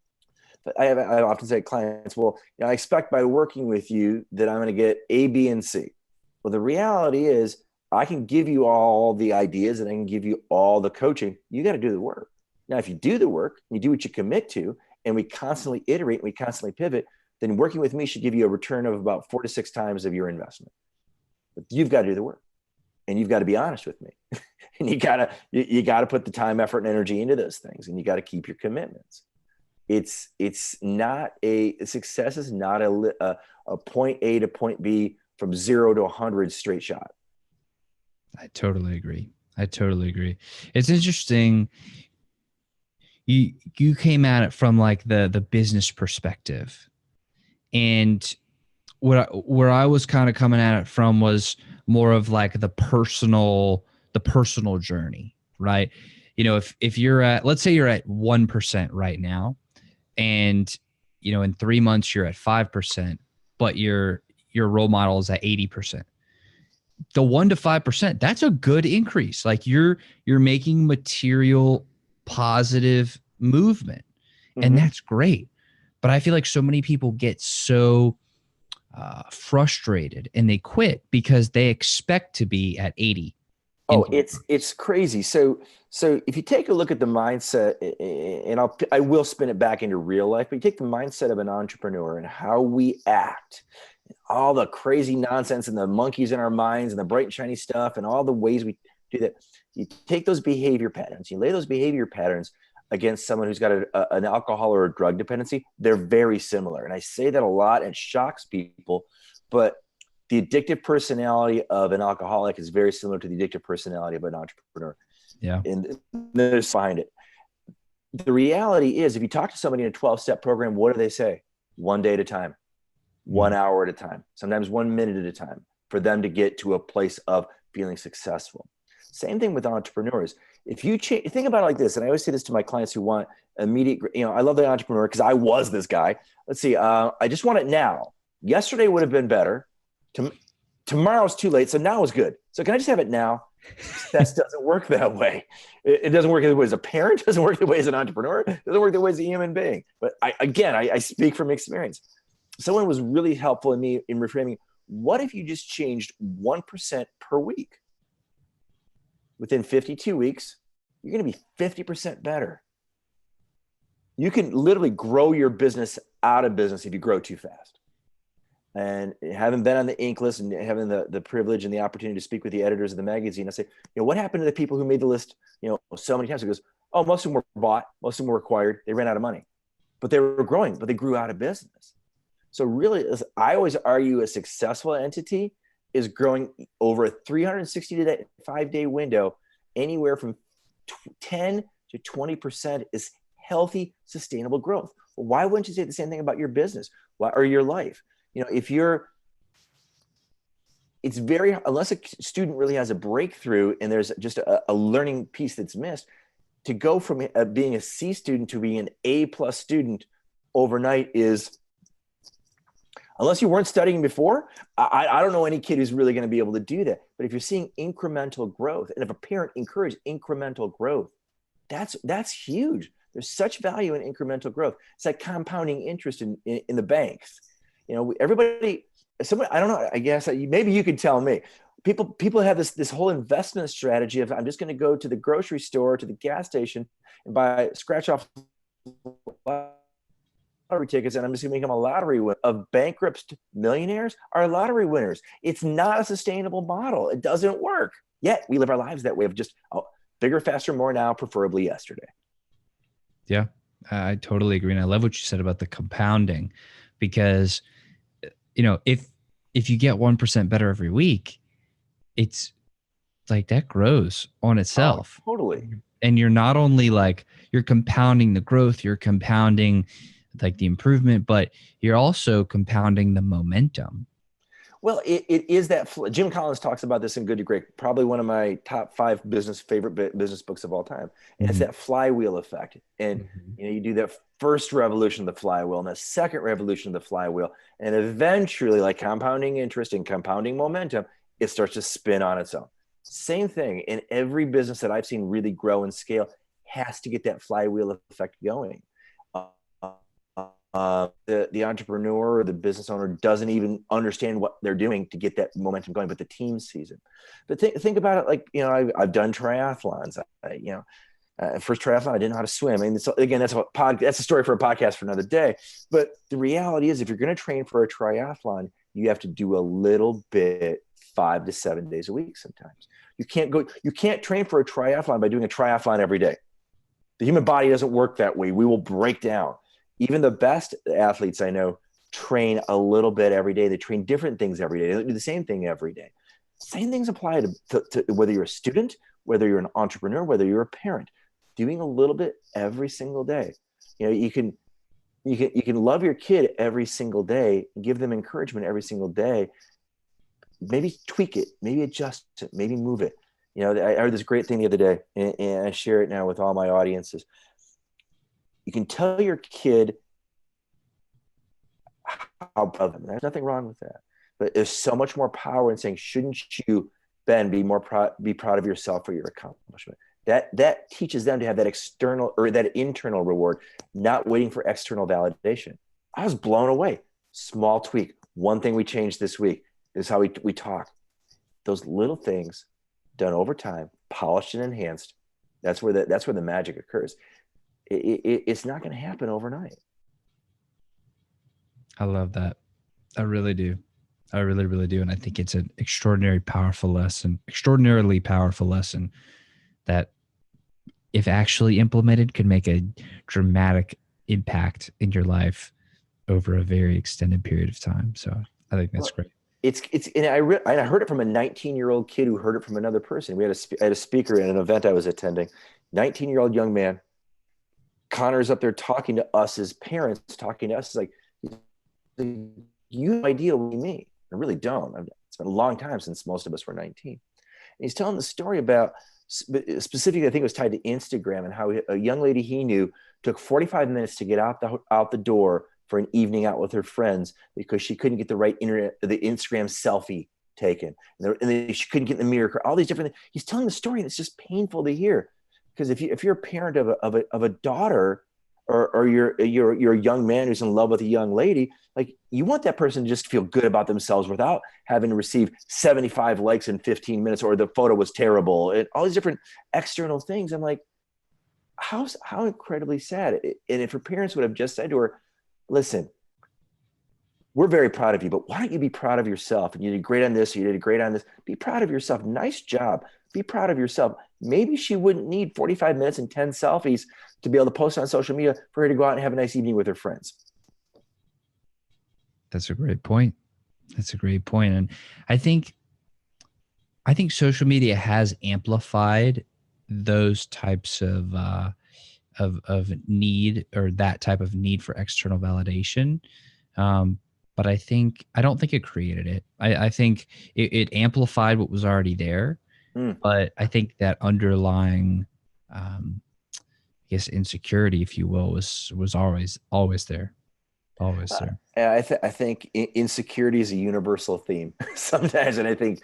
But I often say to clients, well, I expect by working with you that I'm going to get A, B, and C. Well, the reality is, I can give you all the ideas and I can give you all the coaching. You got to do the work. Now, if you do the work, you do what you commit to, and we constantly iterate, we constantly pivot, then working with me should give you a return of about 4 to 6 times of your investment. But you've got to do the work, and you've got to be honest with me. And you got to put the time, effort, and energy into those things, and you got to keep your commitments. It's not success is not a point A to point B from 0 to 100 straight shot. I totally agree. It's interesting. You came at it from like the business perspective, and where I was kind of coming at it from was more of like the personal journey, right? If you're let's say you're at 1% right now, and in 3 months you're at 5%, but your role model is at 80%. The 1 to 5%, that's a good increase. Like you're making material positive movement, and that's great. But I feel like so many people get so frustrated and they quit because they expect to be at 80. Oh, it's crazy. So if you take a look at the mindset, and I will spin it back into real life, but you take the mindset of an entrepreneur and how we act, all the crazy nonsense and the monkeys in our minds and the bright and shiny stuff and all the ways we do that. You take those behavior patterns, you lay those behavior patterns against someone who's got an alcohol or a drug dependency. They're very similar. And I say that a lot and it shocks people, but the addictive personality of an alcoholic is very similar to the addictive personality of an entrepreneur. Yeah. And there's behind it. The reality is, if you talk to somebody in a 12-step program, what do they say? 1 day at a time, 1 hour at a time, sometimes 1 minute at a time, for them to get to a place of feeling successful. Same thing with entrepreneurs. If you think about it like this, and I always say this to my clients who want immediate, I love the entrepreneur because I was this guy. Let's see, I just want it now. Yesterday would have been better. Tomorrow's too late, so now is good. So can I just have it now? Success doesn't work that way. It doesn't work that way as a parent. It doesn't work that way as an entrepreneur. It doesn't work that way as a human being. But I speak from experience. Someone was really helpful in me in reframing. What if you just changed 1% per week? Within 52 weeks, you're going to be 50% better. You can literally grow your business out of business if you grow too fast. And having been on the Inc. list and having the privilege and the opportunity to speak with the editors of the magazine, I say, what happened to the people who made the list, so many times? It goes, oh, most of them were bought, most of them were acquired, they ran out of money, but they were growing, but they grew out of business. So really, I always argue a successful entity is growing over a 365-day window, anywhere from 10 to 20% is healthy, sustainable growth. Well, why wouldn't you say the same thing about your business or your life? It's unless a student really has a breakthrough and there's just a learning piece that's missed, to go from being a C student to being an A+ student overnight is, unless you weren't studying before, I don't know any kid who's really going to be able to do that. But if you're seeing incremental growth, and if a parent encourages incremental growth, that's huge. There's such value in incremental growth. It's like compounding interest in the banks. Everybody, I don't know, I guess maybe you could tell me. People have this whole investment strategy of, I'm just going to go to the grocery store, to the gas station, and scratch off lottery tickets, and I'm just going to become a lottery winner. Of bankrupt millionaires are lottery winners. It's not a sustainable model. It doesn't work. Yet we live our lives that way, of just bigger, faster, more now, preferably yesterday. Yeah, I totally agree. And I love what you said about the compounding, because if you get 1% better every week, it's like that grows on itself. Oh, totally. And you're not only you're compounding the growth, you're compounding the improvement, but you're also compounding the momentum. Well, it is that Jim Collins talks about this in Good to Great, probably one of my top 5 favorite business books of all time. And it's that flywheel effect. And you do that first revolution of the flywheel and the second revolution of the flywheel. And eventually, like compounding interest and compounding momentum, it starts to spin on its own. Same thing in every business that I've seen really grow and scale has to get that flywheel effect going. The entrepreneur or the business owner doesn't even understand what they're doing to get that momentum going, but the team sees it. But think about it I've done triathlons. First triathlon, I didn't know how to swim. I mean, again, that's a story for a podcast for another day. But the reality is, if you're going to train for a triathlon, you have to do a little bit 5 to 7 days a week sometimes. You can't train for a triathlon by doing a triathlon every day. The human body doesn't work that way. We will break down. Even the best athletes I know train a little bit every day. They train different things every day. They don't do the same thing every day. Same things apply to whether you're a student, whether you're an entrepreneur, whether you're a parent. Doing a little bit every single day. You can love your kid every single day, give them encouragement every single day. Maybe tweak it, maybe adjust it, maybe move it. I heard this great thing the other day, and I share it now with all my audiences. You can tell your kid how proud of them. There's nothing wrong with that. But there's so much more power in saying, shouldn't you, Ben, be proud of yourself for your accomplishment? That teaches them to have that external or that internal reward, not waiting for external validation. I was blown away. Small tweak, One thing we changed this week is how we talk. Those little things done over time, polished and enhanced. That's where the magic occurs. It's not going to happen overnight. I love that. I really do. I really, really do. And I think it's an extraordinarily powerful lesson that, if actually implemented, could make a dramatic impact in your life over a very extended period of time. So I think that's great. And I heard it from a 19-year-old kid who heard it from another person. I had a speaker at an event I was attending, 19-year-old young man. Connor's up there talking to us as parents, talking to us. It's like, you have no idea what we mean. I really don't. It's been a long time since most of us were 19. And he's telling the story about, specifically, I think it was tied to Instagram, and how a young lady he knew took 45 minutes to get out the door for an evening out with her friends because she couldn't get the Instagram selfie taken. And she couldn't get in the mirror, all these different things. He's telling the story, and it's just painful to hear. Because if you're a parent of a daughter, or you're a young man who's in love with a young lady, like, you want that person to just feel good about themselves without having to receive 75 likes in 15 minutes, or the photo was terrible, and all these different external things. I'm like, how incredibly sad. And if her parents would have just said to her, listen, we're very proud of you, but why don't you be proud of yourself? And you did great on this, or you did great on this. Be proud of yourself. Nice job. Be proud of yourself. Maybe she wouldn't need 45 minutes and 10 selfies to be able to post on social media for her to go out and have a nice evening with her friends. That's a great point. And I think social media has amplified those types of need, or that type of need for external validation. But I don't think it created it. I think it amplified what was already there. But I think that underlying, I guess, insecurity, if you will, was always there. Always there. I think insecurity is a universal theme sometimes. And I think,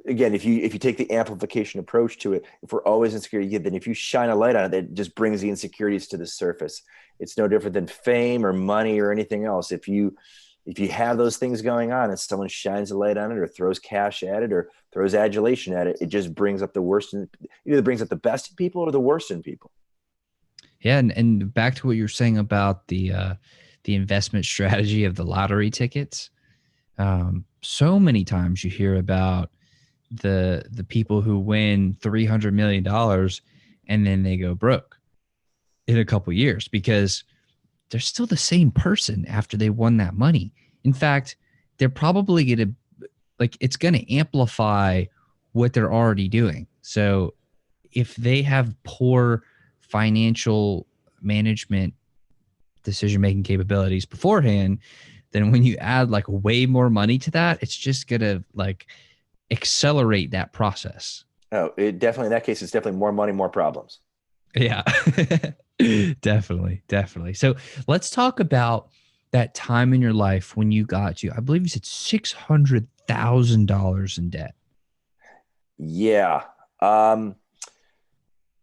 again, if you take the amplification approach to it, if we're always insecure, then if you shine a light on it, that just brings the insecurities to the surface. It's no different than fame or money or anything else. If you have those things going on and someone shines a light on it, or throws cash at it, or throws adulation at it, it just brings up the worst. Either brings up the best in people or the worst in people. Yeah. And back to what you're saying about the investment strategy of the lottery tickets. So many times you hear about the people who win $300 million and then they go broke in a couple of years, because they're still the same person after they won that money. In fact, they're probably going to, it's going to amplify what they're already doing. So if they have poor financial management, decision-making capabilities beforehand, then when you add way more money to that, it's just going to accelerate that process. Oh, in that case, it's definitely more money, more problems. Yeah, definitely. So let's talk about that time in your life when you got to, I believe you said $600,000 in debt. Yeah.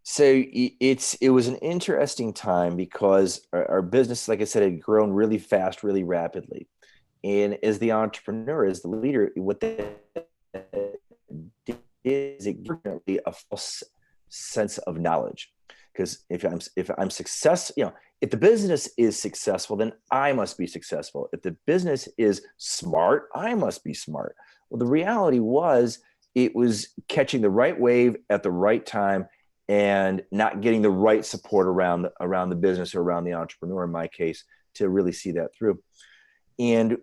So it was an interesting time, because our business, like I said, had grown really fast, really rapidly. And as the entrepreneur, as the leader, what that did is it gave me a false sense of knowledge. Because if I'm successful, if the business is successful, then I must be successful. If the business is smart, I must be smart. Well, the reality was, it was catching the right wave at the right time, and not getting the right support around the business, or around the entrepreneur, in my case, to really see that through. And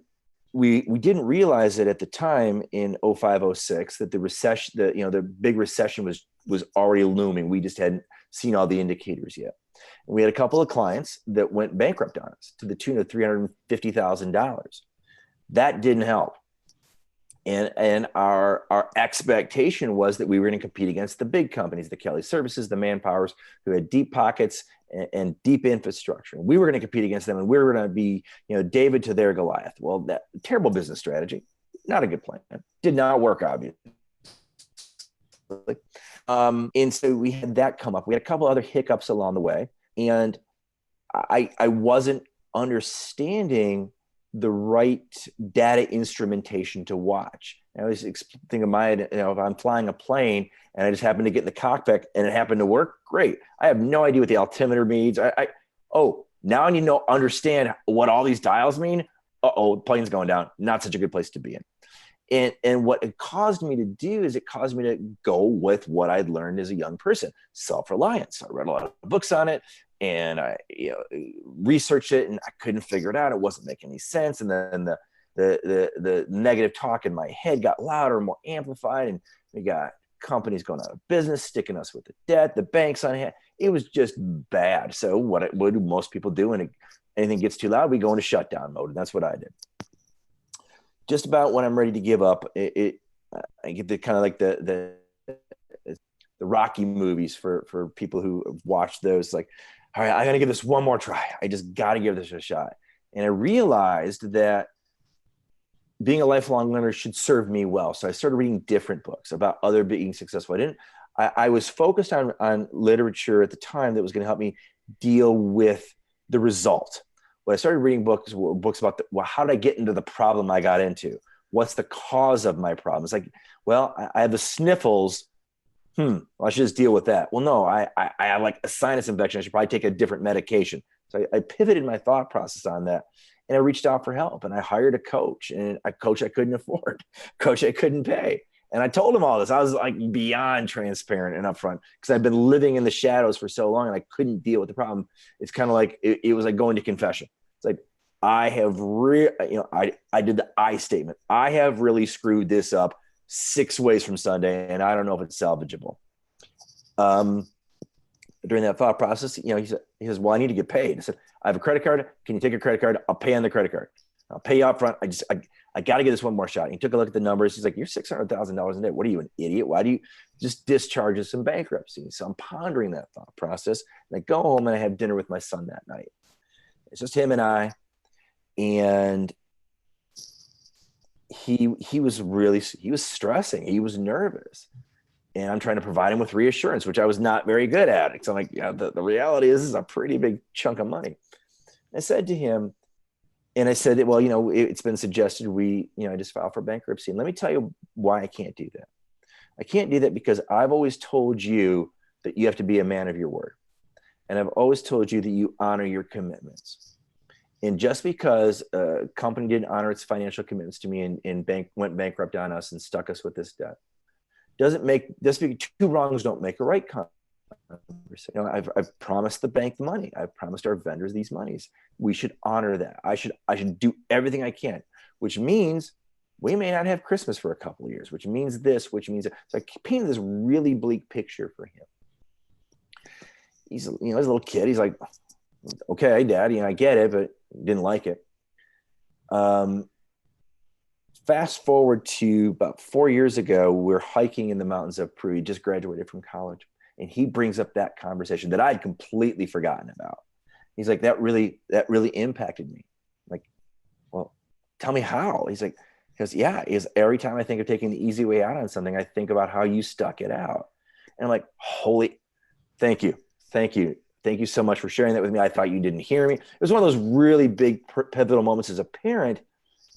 we didn't realize that at the time in 05, 06, that the recession, the big recession was already looming. We just hadn't seen all the indicators yet. And we had a couple of clients that went bankrupt on us to the tune of $350,000. That didn't help. And our expectation was that we were going to compete against the big companies, the Kelly Services, the Manpowers, who had deep pockets and deep infrastructure. And we were going to compete against them, and we were going to be, David to their Goliath. Well, that terrible business strategy, not a good plan. Did not work, obviously. And so we had that come up. We had a couple other hiccups along the way, and I wasn't understanding the right data instrumentation to watch. I always think of if I'm flying a plane and I just happen to get in the cockpit and it happened to work, great. I have no idea what the altimeter means. Now I need to understand what all these dials mean. The plane's going down. Not such a good place to be in. And what it caused me to do is it caused me to go with what I'd learned as a young person, self-reliance. I read a lot of books on it and I researched it and I couldn't figure it out. It wasn't making any sense. And then the negative talk in my head got louder, more amplified, and we got companies going out of business, sticking us with the debt, the banks on hand. It was just bad. So what do most people do when anything gets too loud? We go into shutdown mode, and that's what I did. Just about when I'm ready to give up, I get the kind of like the Rocky movies for people who have watched those. Like, all right, I got to give this one more try. I just got to give this a shot. And I realized that being a lifelong learner should serve me well. So I started reading different books about other being successful. I was focused on literature at the time that was going to help me deal with the result. When I started reading books about how did I get into the problem I got into? What's the cause of my problem? It's like, well, I have the sniffles. Well, I should just deal with that. Well, no, I have like a sinus infection. I should probably take a different medication. So I pivoted my thought process on that. And I reached out for help and I hired a coach, and a coach I couldn't afford, coach I couldn't pay. And I told him all this. I was like beyond transparent and upfront because I've been living in the shadows for so long and I couldn't deal with the problem. It's kind of like, it was like going to confession. It's like, I did the I statement. I have really screwed this up 6 ways from Sunday and I don't know if it's salvageable. During that thought process, he says, well, I need to get paid. I said, I have a credit card. Can you take a credit card? I'll pay on the credit card. I'll pay you up front. I got to get this one more shot. And he took a look at the numbers. He's like, you're $600,000 in debt. What are you, an idiot? Why do you just discharge some bankruptcy? So I'm pondering that thought process. And I go home and I have dinner with my son that night. It's just him and I. And he was stressing. He was nervous. And I'm trying to provide him with reassurance, which I was not very good at. So I'm like, the reality is this is a pretty big chunk of money. I said to him, and I said, well, it's been suggested I just file for bankruptcy. And let me tell you why I can't do that. I can't do that because I've always told you that you have to be a man of your word. And I've always told you that you honor your commitments. And just because a company didn't honor its financial commitments to me and went bankrupt on us and stuck us with this debt, two wrongs don't make a right. I've promised the bank the money. I've promised our vendors these monies. We should honor that. I should do everything I can, which means we may not have Christmas for a couple of years, which means this, which means that. So I painted this really bleak picture for him. He's a little kid. He's like, okay, Dad, I get it, but didn't like it. Fast forward to about 4 years ago, we're hiking in the mountains of Peru. He just graduated from college. And he brings up that conversation that I'd completely forgotten about. He's like, that really impacted me. I'm like, well, tell me how. He goes, every time I think of taking the easy way out on something, I think about how you stuck it out. And I'm like, thank you. Thank you so much for sharing that with me. I thought you didn't hear me. It was one of those really big pivotal moments as a parent,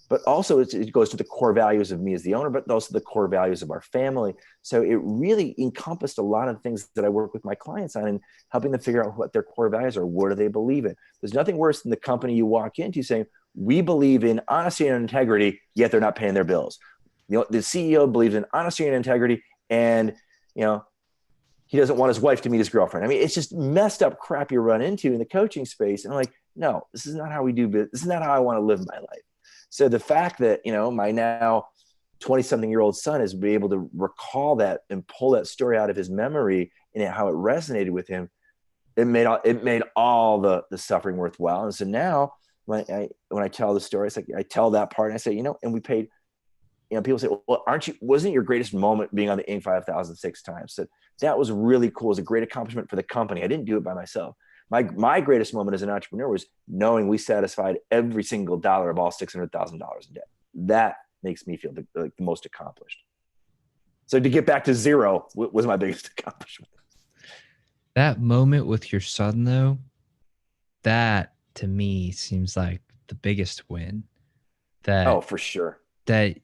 but also it goes to the core values of me as the owner, but also the core values of our family. So it really encompassed a lot of things that I work with my clients on and helping them figure out what their core values are. What do they believe in? There's nothing worse than the company you walk into saying, we believe in honesty and integrity, yet they're not paying their bills. The CEO believes in honesty and integrity, and he doesn't want his wife to meet his girlfriend. I mean, it's just messed up crap you run into in the coaching space. And I'm like, no, this is not how we do business. This is not how I want to live my life. So the fact that, my now 20-something-year-old son is be able to recall that and pull that story out of his memory and how it resonated with him, it made all the suffering worthwhile. And so now when I tell the story, it's like I tell that part and I say, and we paid, people say, well, wasn't your greatest moment being on the Inc. 5000 6 times? So that was really cool. It was a great accomplishment for the company. I didn't do it by myself. My greatest moment as an entrepreneur was knowing we satisfied every single dollar of all $600,000 in debt. That makes me feel the most accomplished. So to get back to zero was my biggest accomplishment. That moment with your son, though, that to me seems like the biggest win. Oh, that for sure. that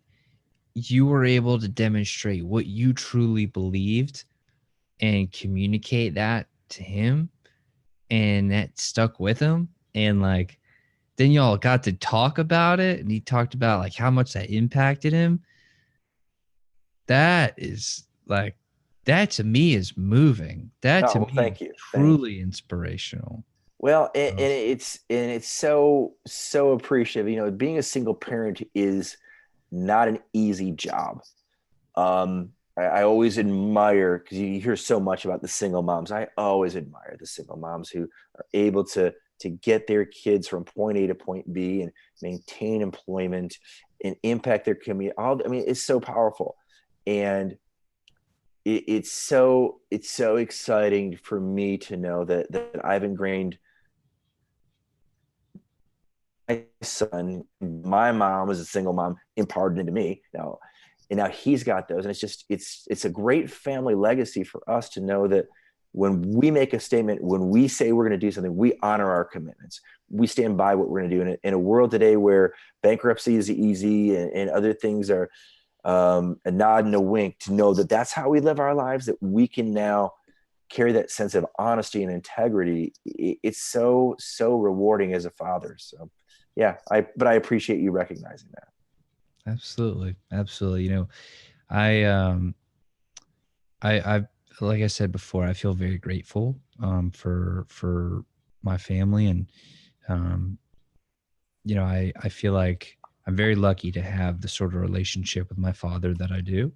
you were able to demonstrate what you truly believed and communicate that to him, and that stuck with him. And like, then y'all got to talk about it, and he talked about like how much that impacted him. That is like, that to me is moving. That Oh, to well, me is thank you. Thank you. truly inspirational. Well, and So, it's so appreciative. Being a single parent is not an easy job. I always admire, because you hear so much about the single moms. I always admire the single moms who are able to get their kids from point A to point B and maintain employment and impact their community. I mean, it's so powerful, and it's so exciting for me to know that I've ingrained my son, my mom was a single mom, imparted into me now, and now he's got those, and it's a great family legacy for us to know that when we make a statement, when we say we're going to do something, we honor our commitments. We stand by what we're going to do. In a world today where bankruptcy is easy, and other things are a nod and a wink, to know that that's how we live our lives, that we can now carry that sense of honesty and integrity. It's so rewarding as a father. So yeah, but I appreciate you recognizing that. absolutely, absolutely. I I like I said before, I feel very grateful for my family, and um, I feel like I'm very lucky to have the sort of relationship with my father that I do.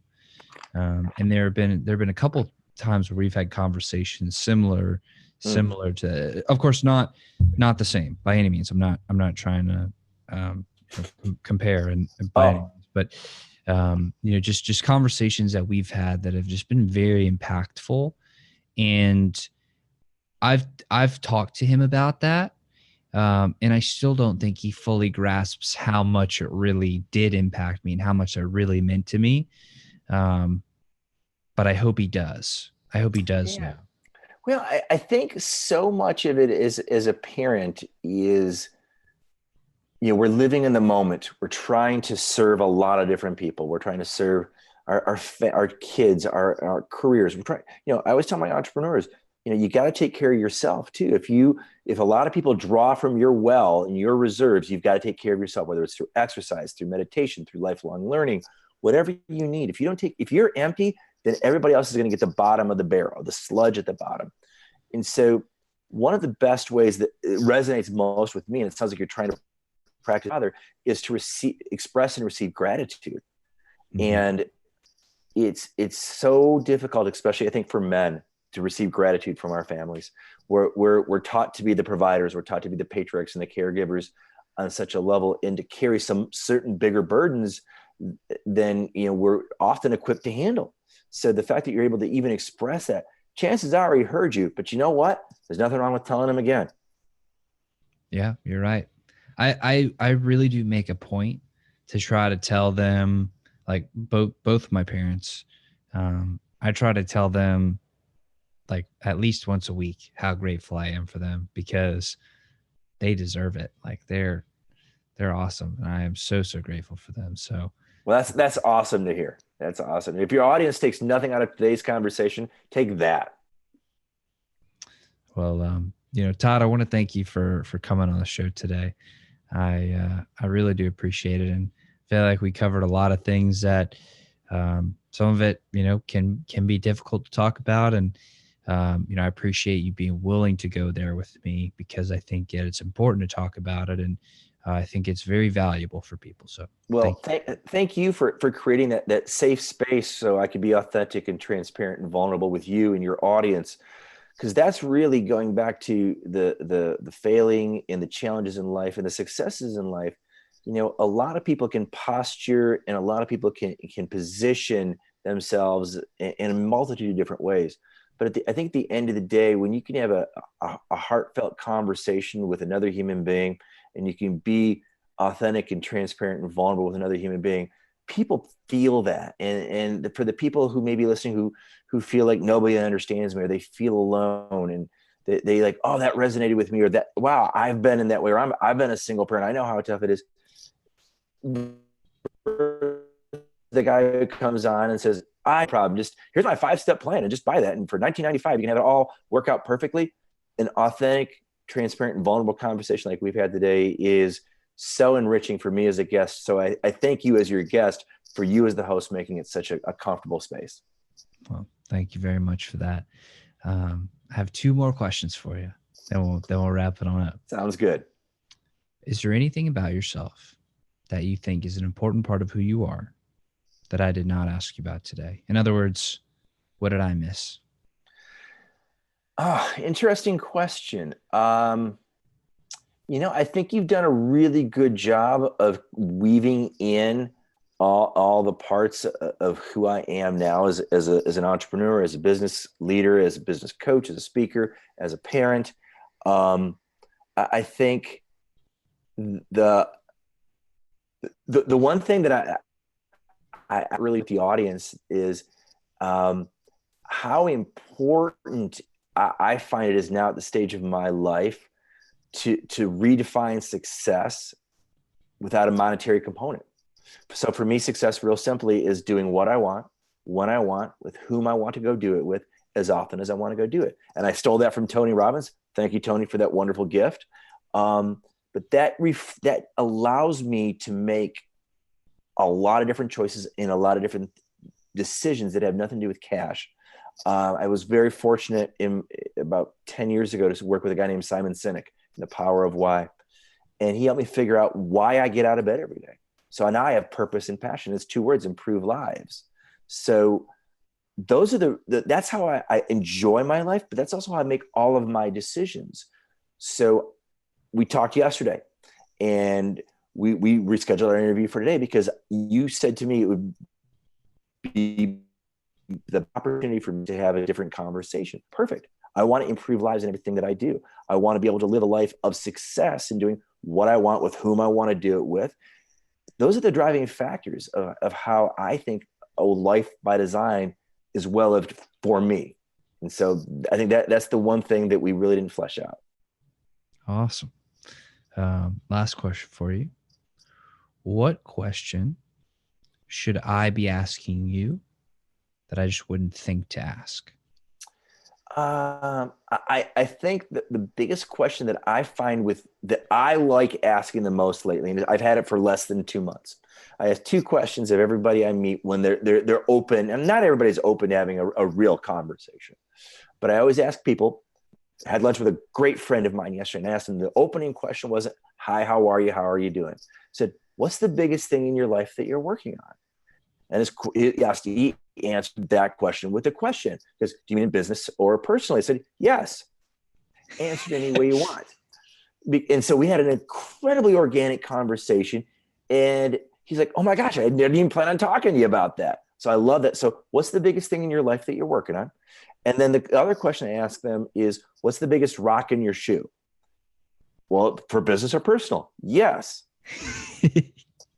And there have been a couple times where we've had conversations Mm. similar to, of course, not the same by any means. I'm not trying to compare and by any Oh, means, but just conversations that we've had that have just been very impactful. And I've talked to him about that, and I still don't think he fully grasps how much it really did impact me and how much it really meant to me. Um, but I hope he does. I hope he does yeah. now. Well, I think so much of it is, as a parent, is, we're living in the moment. We're trying to serve a lot of different people. We're trying to serve our kids, our careers. We're trying, I always tell my entrepreneurs, you got to take care of yourself too. If a lot of people draw from your well and your reserves, you've got to take care of yourself, whether it's through exercise, through meditation, through lifelong learning, whatever you need. If you're empty, then everybody else is going to get the bottom of the barrel, the sludge at the bottom. And so one of the best ways that it resonates most with me, and it sounds like you're trying to practice other, is to express and receive gratitude. Mm-hmm. And it's so difficult, especially I think for men, to receive gratitude from our families. We're taught to be the providers, we're taught to be the patriarchs and the caregivers on such a level, and to carry some certain bigger burdens than we're often equipped to handle. So the fact that you're able to even express that, chances are he heard you, but you know what? There's nothing wrong with telling him again. Yeah, you're right. I really do make a point to try to tell them, like both my parents. I try to tell them like at least once a week how grateful I am for them, because they deserve it. Like they're awesome, and I am so grateful for them. So, Well, that's awesome to hear. That's awesome. If your audience takes nothing out of today's conversation, take that. well, Todd, I want to thank you for coming on the show today. I really do appreciate it, and feel like we covered a lot of things that some of it can be difficult to talk about, and I appreciate you being willing to go there with me, because I think it's important to talk about it, and I think it's very valuable for people. So thank Well, you. thank you for creating that safe space so I could be authentic and transparent and vulnerable with you and your audience, because that's really going back to the failing and the challenges in life and the successes in life. A lot of people can posture, and a lot of people can position themselves in a multitude of different ways. But I think at the end of the day, when you can have a heartfelt conversation with another human being, and you can be authentic and transparent and vulnerable with another human being, people feel that. And for the people who may be listening, who feel like nobody understands me, or they feel alone, and they like, oh, that resonated with me, or that, wow, I've been in that way, or I've been a single parent, I know how tough it is. the guy who comes on and says, I problem, just here's my 5-step plan and just buy that. And for $19.95, you can have it all work out perfectly. An authentic, transparent, and vulnerable conversation like we've had today is so enriching for me as a guest. So I thank you as your guest, for you as the host, making it such a comfortable space. Well, thank you very much for that. I have 2 more questions for you. Then we'll wrap it on up. Sounds good. Is there anything about yourself that you think is an important part of who you are that I did not ask you about today? In other words, what did I miss? Oh, interesting question. I think you've done a really good job of weaving in all the parts of who I am now as an entrepreneur, as a business leader, as a business coach, as a speaker, as a parent. I think the one thing that I really with the audience is how important I find it is now at the stage of my life to redefine success without a monetary component. So for me, success real simply is doing what I want, when I want, with whom I want to go do it with, as often as I want to go do it. And I stole that from Tony Robbins. Thank you, Tony, for that wonderful gift. But that allows me to make a lot of different choices in a lot of different decisions that have nothing to do with cash. I was very fortunate in about 10 years ago to work with a guy named Simon Sinek in The Power of Why. And he helped me figure out why I get out of bed every day. So now I have purpose and passion. It's 2 words: improve lives. So those are that's how I enjoy my life, but that's also how I make all of my decisions. So we talked yesterday and we rescheduled our interview for today because you said to me it would be the opportunity for me to have a different conversation. Perfect. I want to improve lives in everything that I do. I want to be able to live a life of success in doing what I want with whom I want to do it with. Those are the driving factors of how I think a life by design is well lived for me. And so I think that's the one thing that we really didn't flesh out. Awesome. Last question for you. What question should I be asking you that I just wouldn't think to ask? I think that the biggest question that I find that I like asking the most lately, and I've had it for less than 2 months. I ask 2 questions of everybody I meet when they're open, and not everybody's open to having a real conversation. But I always ask people. I had lunch with a great friend of mine yesterday, and I asked him, the opening question wasn't, "Hi, how are you? How are you doing?" I said, "What's the biggest thing in your life that you're working on?" And he answered that question with a question. Because, do you mean in business or personally? I said, yes. Answer it any way you want. And so we had an incredibly organic conversation. And he's like, "Oh my gosh, I didn't even plan on talking to you about that." So I love that. So what's the biggest thing in your life that you're working on? And then the other question I ask them is, what's the biggest rock in your shoe? Well, for business or personal? Yes.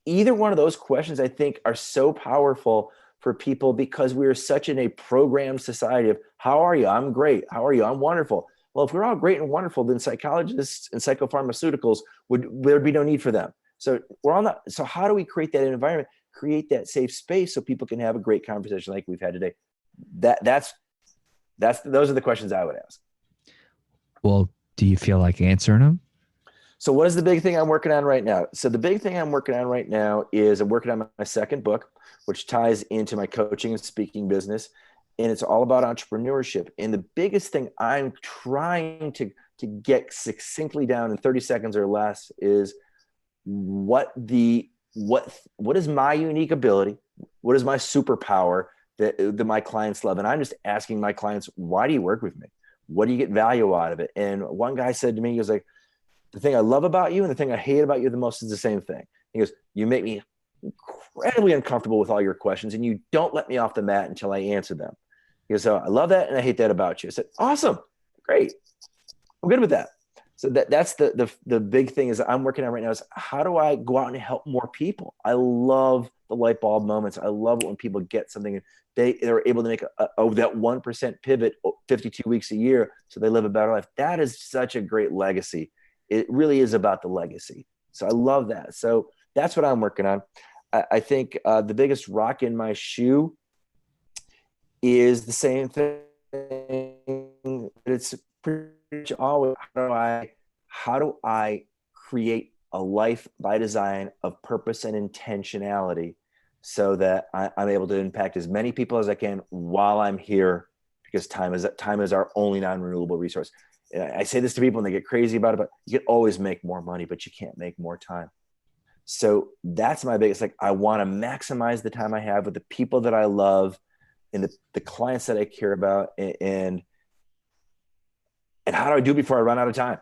Either one of those questions, I think, are so powerful for people because we are such in a programmed society of, how are you? I'm great. How are you? I'm wonderful. Well, if we're all great and wonderful, then psychologists and psychopharmaceuticals there'd be no need for them. So we're all not. So how do we create that environment, create that safe space so people can have a great conversation like we've had today? Those are the questions I would ask. Well, do you feel like answering them? So what is the big thing I'm working on right now? So the big thing I'm working on right now is I'm working on my second book, which ties into my coaching and speaking business. And it's all about entrepreneurship. And the biggest thing I'm trying to get succinctly down in 30 seconds or less is what is my unique ability? What is my superpower that my clients love? And I'm just asking my clients, why do you work with me? What do you get value out of it? And one guy said to me, he was like, the thing I love about you and the thing I hate about you the most is the same thing. He goes, you make me incredibly uncomfortable with all your questions and you don't let me off the mat until I answer them. He goes, so I love that and I hate that about you. I said, awesome, great. I'm good with that. So that's the big thing is I'm working on right now is how do I go out and help more people? I love the light bulb moments. I love it when people get something and they're able to make that 1% pivot 52 weeks a year so they live a better life. That is such a great legacy. It really is about the legacy. So I love that. So that's what I'm working on. I think the biggest rock in my shoe is the same thing. It's pretty much always how do I create a life by design of purpose and intentionality so that I'm able to impact as many people as I can while I'm here, because time is our only non-renewable resource. I say this to people and they get crazy about it, but you can always make more money, but you can't make more time. So that's my biggest, like, I want to maximize the time I have with the people that I love and the clients that I care about. And how do I do before I run out of time?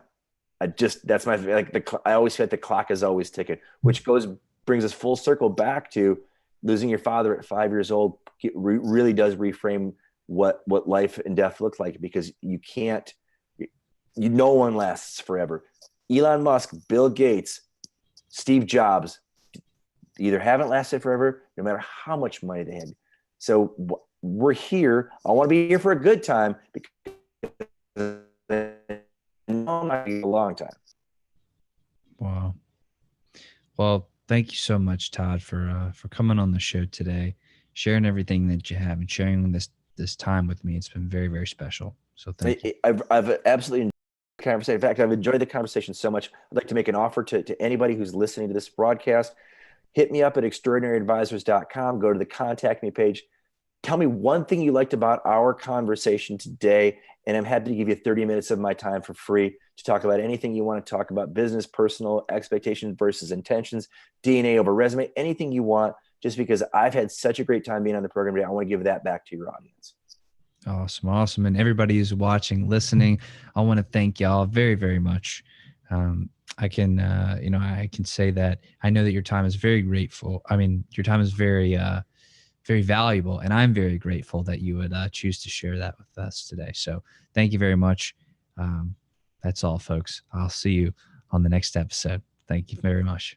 That's my, like, I always feel like the clock is always ticking, which brings us full circle back to losing your father at 5 years old. Really does reframe what life and death looks like, because no one lasts forever. Elon Musk, Bill Gates, Steve Jobs either haven't lasted forever, no matter how much money they had. So we're here. I want to be here for a good time, because a long time. Wow. Well, thank you so much, Todd, for coming on the show today, sharing everything that you have, and sharing this time with me. It's been very, very special. So thank you. I've absolutely enjoyed the conversation. In fact, I've enjoyed the conversation so much. I'd like to make an offer to anybody who's listening to this broadcast. Hit me up at extraordinaryadvisors.com. Go to the contact me page. Tell me one thing you liked about our conversation today, and I'm happy to give you 30 minutes of my time for free to talk about anything you want to talk about: business, personal, expectations versus intentions, DNA over resume, anything you want, just because I've had such a great time being on the program today. I want to give that back to your audience. Awesome. And everybody who's watching, listening, I want to thank y'all very, very much. I can, I can say that I know that your time is very grateful. I mean, your time is very, very valuable, and I'm very grateful that you would choose to share that with us today. So thank you very much. That's all, folks. I'll see you on the next episode. Thank you very much.